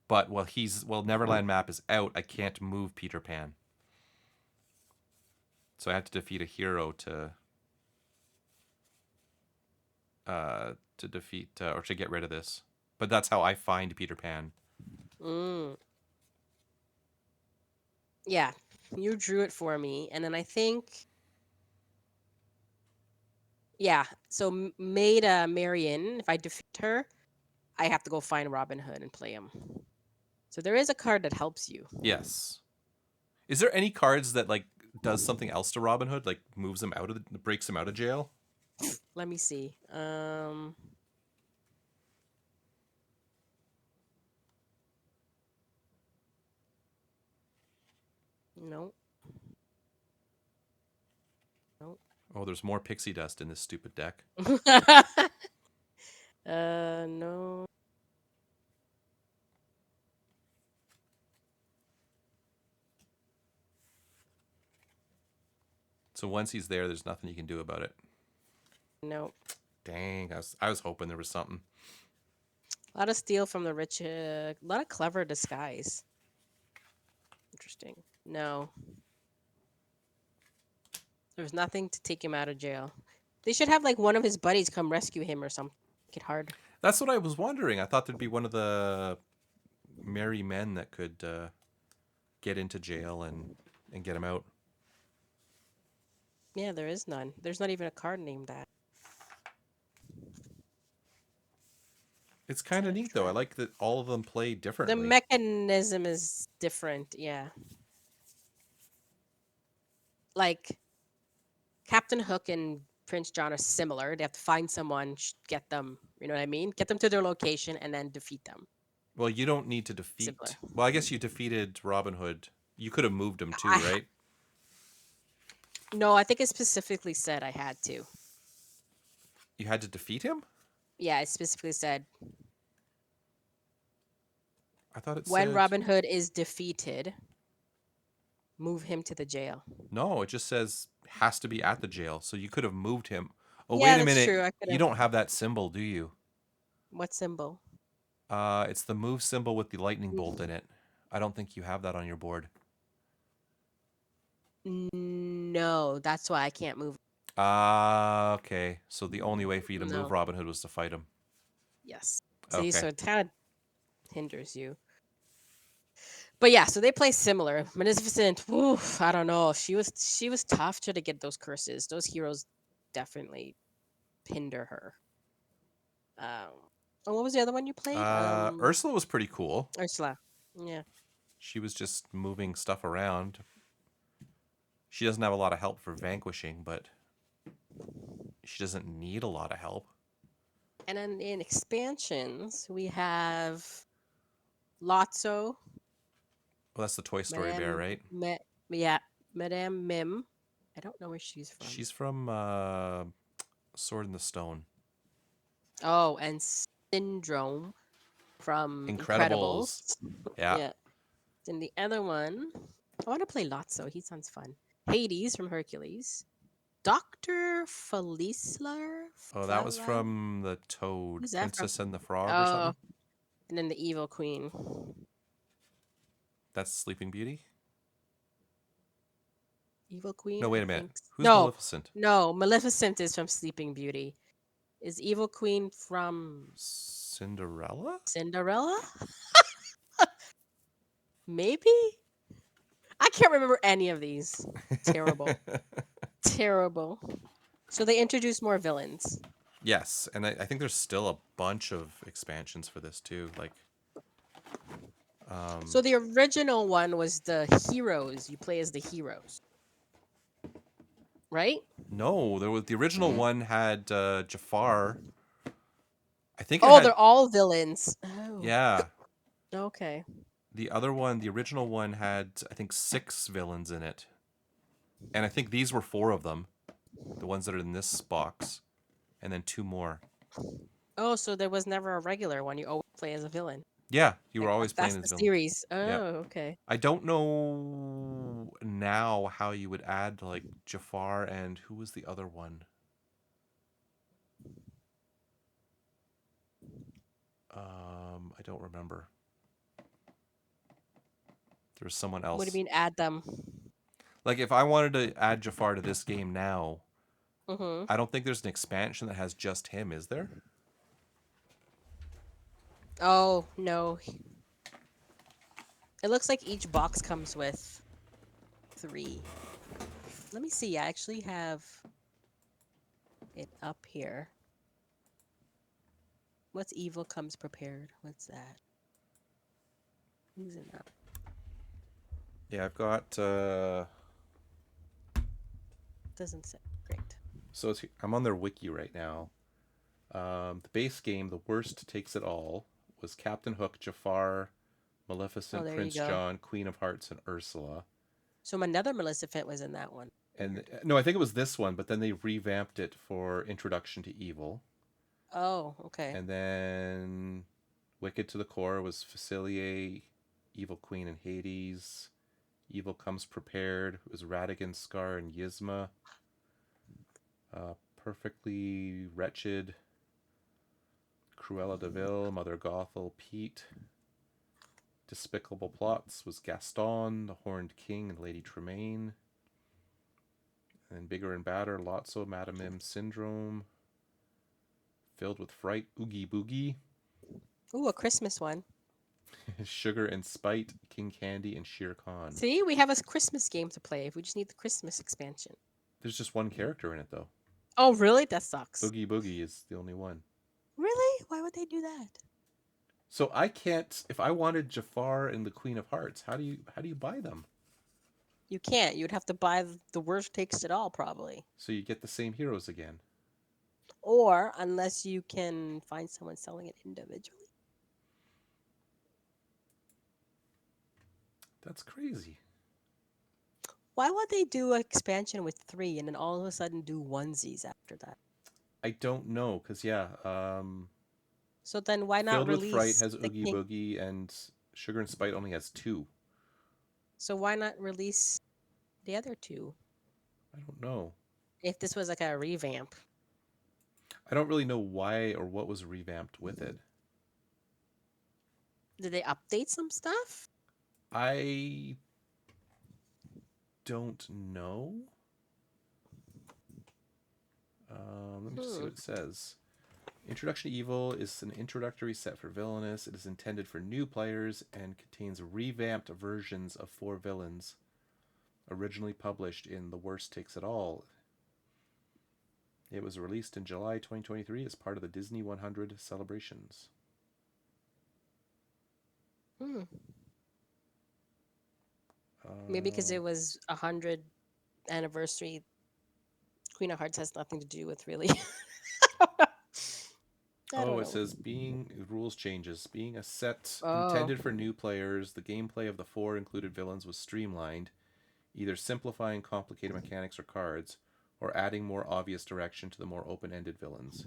But while Neverland map is out, I can't move Peter Pan. So I have to defeat a hero to defeat or to get rid of this. But that's how I find Peter Pan. Mm. Yeah. You drew it for me, and then I think yeah. So Maida Marion, if I defeat her, I have to go find Robin Hood and play him. So there is a card that helps you. Yes. Is there any cards that like does something else to Robin Hood, like moves him breaks him out of jail? Let me see. No. No. Oh, there's more pixie dust in this stupid deck. No. So once he's there, there's nothing you can do about it. No. Dang, I was hoping there was something. A lot of steal from the rich. A lot of clever disguise. Interesting. No. There's nothing to take him out of jail. They should have like one of his buddies come rescue him or something. Make it hard. That's what I was wondering. I thought there'd be one of the merry men that could get into jail and get him out. Yeah, there is none. There's not even a card named that. It's kind of neat though. I like that all of them play The differently. mechanism is different. Yeah. Like Captain Hook and Prince John are similar. They have to find someone, get them, you know what I mean? Get them to their location and then defeat them. Well, you don't need to defeat. Similar. Well, I guess you defeated Robin Hood. You could have moved him too, right? No, I think it specifically said I had to. You had to defeat him? Yeah, it specifically said I thought it when said Robin Hood is defeated, move him to the jail. No, it just says has to be at the jail. So you could have moved him. Oh, Yeah, wait a that's minute. true. I You could've- don't have that symbol, do you? What symbol? It's the move symbol with the lightning bolt in it. I don't think you have that on your board. No, that's why I can't move. Okay. So the only way for you to No. move Robin Hood was to fight him. Yes. See, Okay. so it kind of hinders you. But yeah, so they play similar. Maleficent, oof, I don't know. She was tough to get those curses. Those heroes definitely hinder her. And what was the other one you played? Ursula was pretty cool. Ursula. Yeah. She was just moving stuff around. She doesn't have a lot of help for vanquishing, but she doesn't need a lot of help. And then in expansions, we have Lotso. Well, that's the Toy Story bear, right? Yeah, Madame Mim. I don't know where she's from. She's from Sword in the Stone. Oh, and Syndrome from Incredibles. Yeah. Yeah. Then the other one, I want to play Lotso. He sounds fun. Hades from Hercules. Dr. Felisler. Oh, that was from the Toad. Who's that Princess from? and the Frog or Oh, something? and then the Evil Queen. That's Sleeping Beauty? Evil Queen? No, wait I a minute. think s- Who's no, Maleficent? No, Maleficent is from Sleeping Beauty. Is Evil Queen from Cinderella? Cinderella? Maybe? I can't remember any of these. Terrible. Terrible. So they introduced more villains. Yes, and I think there's still a bunch of expansions for this too. Like, So the original one was the heroes. You play as the heroes, right? No, there was the original one had Jafar. I think it Oh, had, they're all villains. Oh, yeah. okay. The other one, the original one had, I think, 6 villains in it. And I think these were 4 of them, the ones that are in this box, and then 2 more. Oh, so there was never a regular one. You always play as a villain. Yeah, you were Like always that's playing the as villain. series. Oh, Yeah. okay. I don't know now how you would add like Jafar and who was the other one? I don't remember. There was someone What do you else. mean add them? Like if I wanted to add Jafar to this game now, Mm-hmm. I don't think there's an expansion that has just him, is there? Oh no. It looks like each box comes with 3. Let me see. I actually have it up here. What's evil comes prepared? What's that? Who's in that? Yeah, I've got Doesn't say. Great. so I'm on their wiki right now. The base game, The Worst Takes It All, was Captain Hook, Jafar, Oh, Maleficent, there you Prince go. John, Queen of Hearts, and Ursula. So another Maleficent was in that one. And Weird. no, I think it was this one, but then they revamped it for Introduction to Evil. Oh, okay. And then Wicked to the Core was Facilier, Evil Queen and Hades. Evil Comes Prepared was Radigan, Scar, and Yzma. Perfectly Wretched, Cruella de Vil, Mother Gothel, Pete. Despicable Plots was Gaston, the Horned King, and Lady Tremaine. And Bigger and Badder, Lotso, Madame Mim Syndrome. Filled with Fright, Oogie Boogie. Ooh, a Christmas one. Sugar and Spite, King Candy, and Shere Khan. See, we have a Christmas game to play. We just need the Christmas expansion. There's just one character in it, though. Oh, really? That sucks. Oogie Boogie is the only one. Really? Why would they do that? So I can't. If I wanted Jafar and the Queen of Hearts, how do you buy them? You can't. You'd have to buy the worst takes it all, probably. So you get the same heroes again. Or unless you can find someone selling it individually. That's crazy. Why would they do an expansion with 3 and then all of a sudden do onesies after that? I don't know, cause yeah, So then why not Filled with Fright release has the Oogie king? Boogie, and Sugar and Spite only has 2. So why not release the other 2 I don't know. if this was like a revamp? I don't really know why or what was revamped with it. Did they update some stuff? I don't know. Let me just see what it says. Introduction to Evil is an introductory set for Villainous. It is intended for new players and contains revamped versions of 4 villains originally published in The Worst Takes It All. It was released in July 2023 as part of the Disney 100 celebrations. Hmm. Maybe because it was 100 anniversary. Queen of Hearts has nothing to do with really. I don't It know. says rules changes. Being a set Oh. intended for new players, the gameplay of the 4 included villains was streamlined, either simplifying complicated mechanics or cards, or adding more obvious direction to the more open-ended villains.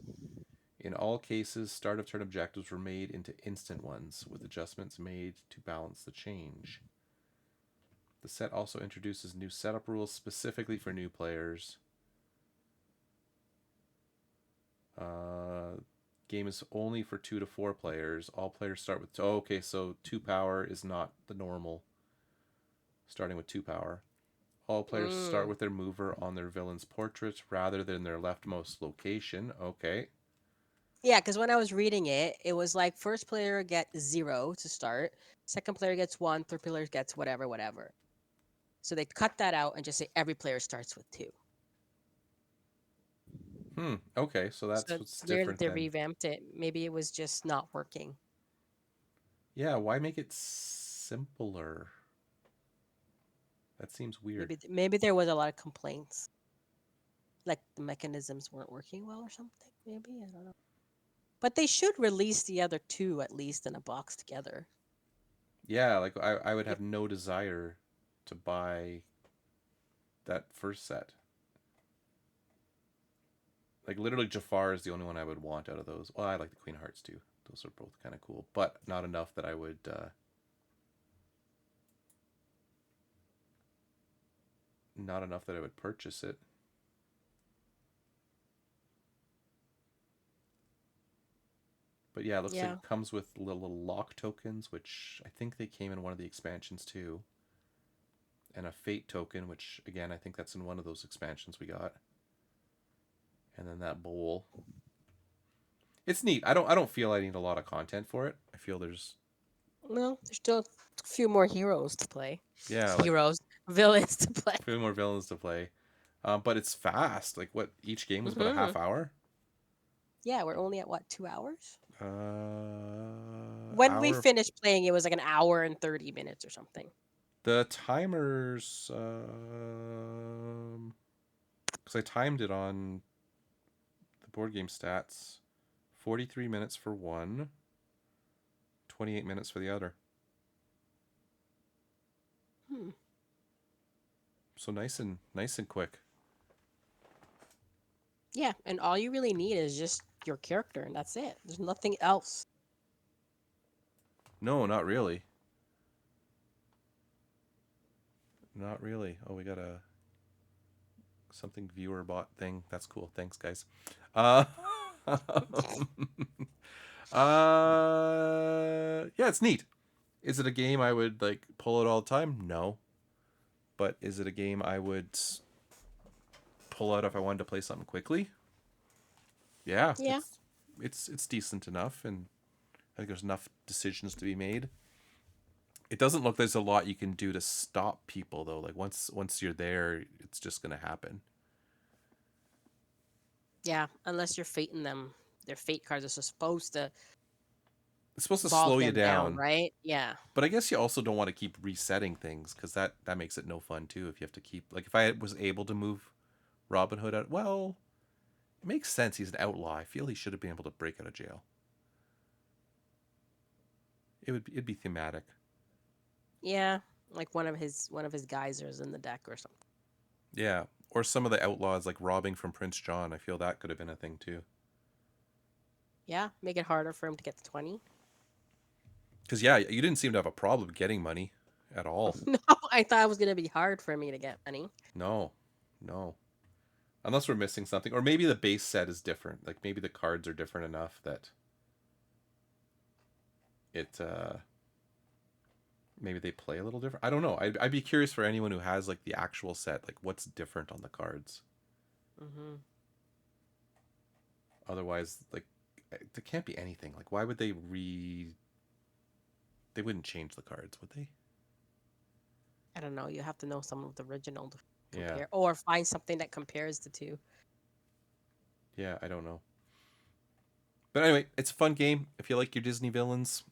In all cases, start of turn objectives were made into instant ones, with adjustments made to balance the change. The set also introduces new setup rules specifically for new players. Game is only for 2 to 4 players. All players start with... Oh, okay, so 2 power is not the normal. Starting with 2 power. All players start with their mover on their villain's portrait rather than their leftmost location. Okay. Yeah, because when I was reading it, it was like first player gets 0 to start, second player gets 1, third player gets whatever, whatever. So they cut that out and just say every player starts with 2. Okay, so that's So what's it's weird that different they then. revamped it. Maybe it was just not working. Yeah, why make it simpler. That seems weird. Maybe there was a lot of complaints, like the mechanisms weren't working well or something. Maybe I don't know. But they should release the other two at least in a box together. Yeah, like I would have no desire to buy that first set. Like literally Jafar is the only one I would want out of those. Well, I like the Queen of Hearts too. Those are both kind of cool, but not enough that I would purchase it. But yeah, it looks like it comes with little lock tokens, which I think they came in one of the expansions too. And a fate token, which again I think that's in one of those expansions we got. And then that bowl. It's neat. I don't feel I need a lot of content for it. I feel there's still a few more heroes to play. Yeah, Villains to play. A few more villains to play. But it's fast. Like what each game was about a half hour. Yeah, we're only at what, 2 hours? When we finished playing, it was like an hour and 30 minutes or something. The timers, because I timed it on the board game stats, 43 minutes for one, 28 minutes for the other. So nice and quick. Yeah, and all you really need is just your character, and that's it. There's nothing else. No, not really. Not really. Oh, we got a something viewer bot thing. That's cool. Thanks, guys. Yeah, it's neat. Is it a game I would like pull it all the time? No. But is it a game I would pull out if I wanted to play something quickly? Yeah. Yeah. It's decent enough, and I think there's enough decisions to be made. It doesn't look like there's a lot you can do to stop people though. Like once you're there, it's just gonna happen. Yeah, unless you're fating them. Their fate cards are supposed to. It's supposed to slow you down, right? Yeah. But I guess you also don't want to keep resetting things because that makes it no fun too. If you have to keep if I was able to move Robin Hood out, well, it makes sense. He's an outlaw. I feel he should have been able to break out of jail. It'd be thematic. Yeah, like one of his geysers in the deck or something. Yeah, or some of the outlaws like robbing from Prince John. I feel that could have been a thing too. Yeah, make it harder for him to get to 20. Because yeah, you didn't seem to have a problem getting money at all. No, I thought it was gonna be hard for me to get money. No. Unless we're missing something, or maybe the base set is different. Like maybe the cards are different enough that it maybe they play a little different. I don't know. I'd be curious for anyone who has like the actual set, like what's different on the cards. Mm-hmm. Otherwise, like there can't be anything. Like why would they They wouldn't change the cards, would they? I don't know. You have to know some of the original to compare, Yeah. or find something that compares the two. Yeah, I don't know. But anyway, it's a fun game. If you like your Disney villains,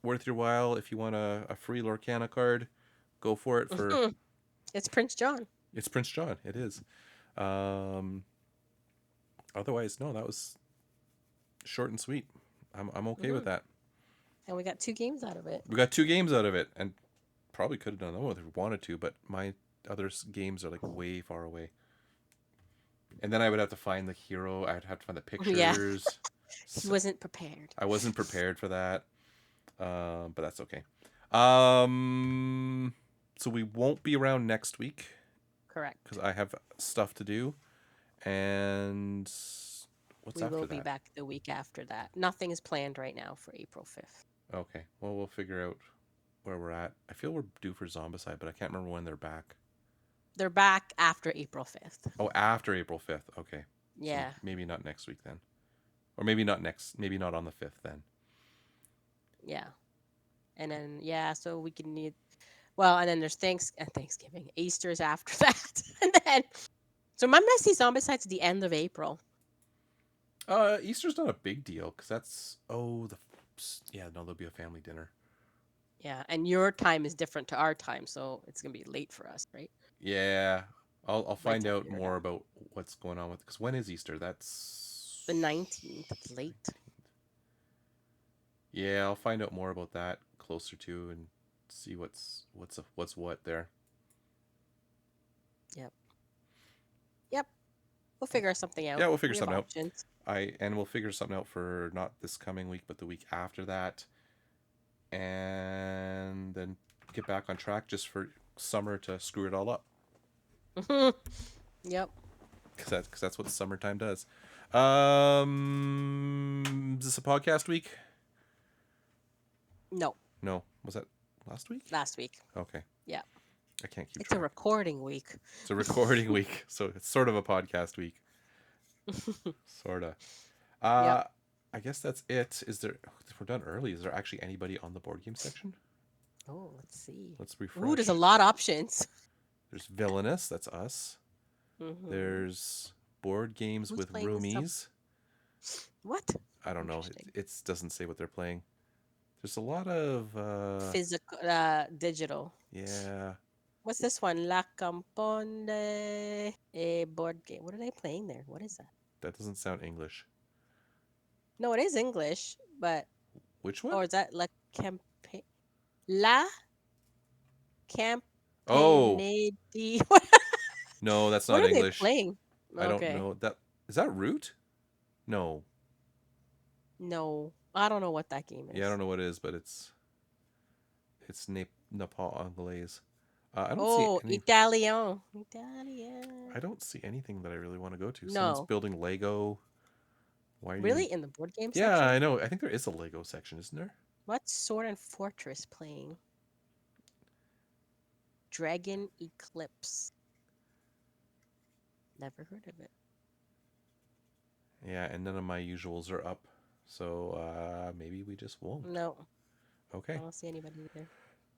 worth your while. If you want a free Lorcana card, go for it. For It's Prince John. It's Prince John. It is. Otherwise, no, that was short and sweet. I'm okay with that. And we got 2 games out of it. We got 2 games out of it, and probably could have done that if we wanted to, but my other games are like way far away. And then I would have to find the hero. I'd have to find the pictures. Yeah. He wasn't prepared. I wasn't prepared for that, but that's okay. So we won't be around next week. Correct. Because I have stuff to do, and what's after that? We will be back the week after that. Nothing is planned right now for April 5th. Okay. Well, we'll figure out where we're at. I feel we're due for Zombicide, but I can't remember when they're back. They're back after April 5th. Oh, after April 5th. Okay. Yeah. So maybe not next week then. Or maybe not on the 5th then. Yeah. And then, so we can need... Well, and then there's Thanksgiving. Easter's after that. And then... So I'm going to see Zombicide's at the end of April. Easter's not a big deal, because that's... there'll be a family dinner. Yeah, and your time is different to our time, so it's gonna be late for us, right? Yeah, I'll By the find time out you're more done. about what's going on with, because when is Easter? That's The 19th. It's late. 19th. Yeah, I'll find out more about that closer to and see what's what there. Yep. Yep. We'll figure something out. Yeah, we'll figure We have something out. options. And we'll figure something out for not this coming week, but the week after that, and then get back on track just for summer to screw it all up. Yep. Because that's what summertime does. Is this a podcast week? No. No, was that last week? Last week. Okay, Yeah. I can't keep It's a track. recording week. It's a recording week, so it's sort of a podcast week, sorta. Yep. I guess that's it. Is there? If we're done early, is there actually anybody on the board game section? Oh, let's see. Let's Ooh, there's refresh. a lot of options. There's Villainous, that's us. Mm-hmm. There's board games Who's with playing this roomies. What? I don't know. Interesting. It doesn't say what they're playing. There's a lot of Physical, digital. yeah. What's this one? La Camponde, a board game. What are they playing there? What is that? That doesn't sound English. No, it is English, but Which one? or is that La Campe La Oh Campanedi? no, that's What not are they English. playing? I don't Okay. know. That is that Root? No. No, I don't know what that game is. Yeah, I don't know what it is, but it's Nepal Anglaise. I don't see Oh, any. Italian. Italian. I don't see anything that I really want to go to. Someone's No. building Lego. Why are you? Really? In the board game Yeah, section? I know. I think there is a Lego section, isn't there? What's Sword and Fortress playing? Dragon Eclipse. Never heard of it. Yeah, and none of my usuals are up, so maybe we just won't. No, I Okay. don't see anybody either.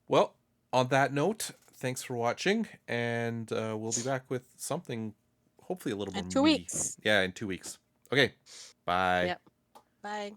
Well, on that note, thanks for watching, and we'll be back with something, hopefully a little more In 2 meaty. weeks. Yeah, in 2 weeks. Okay. Bye. Yep. Bye.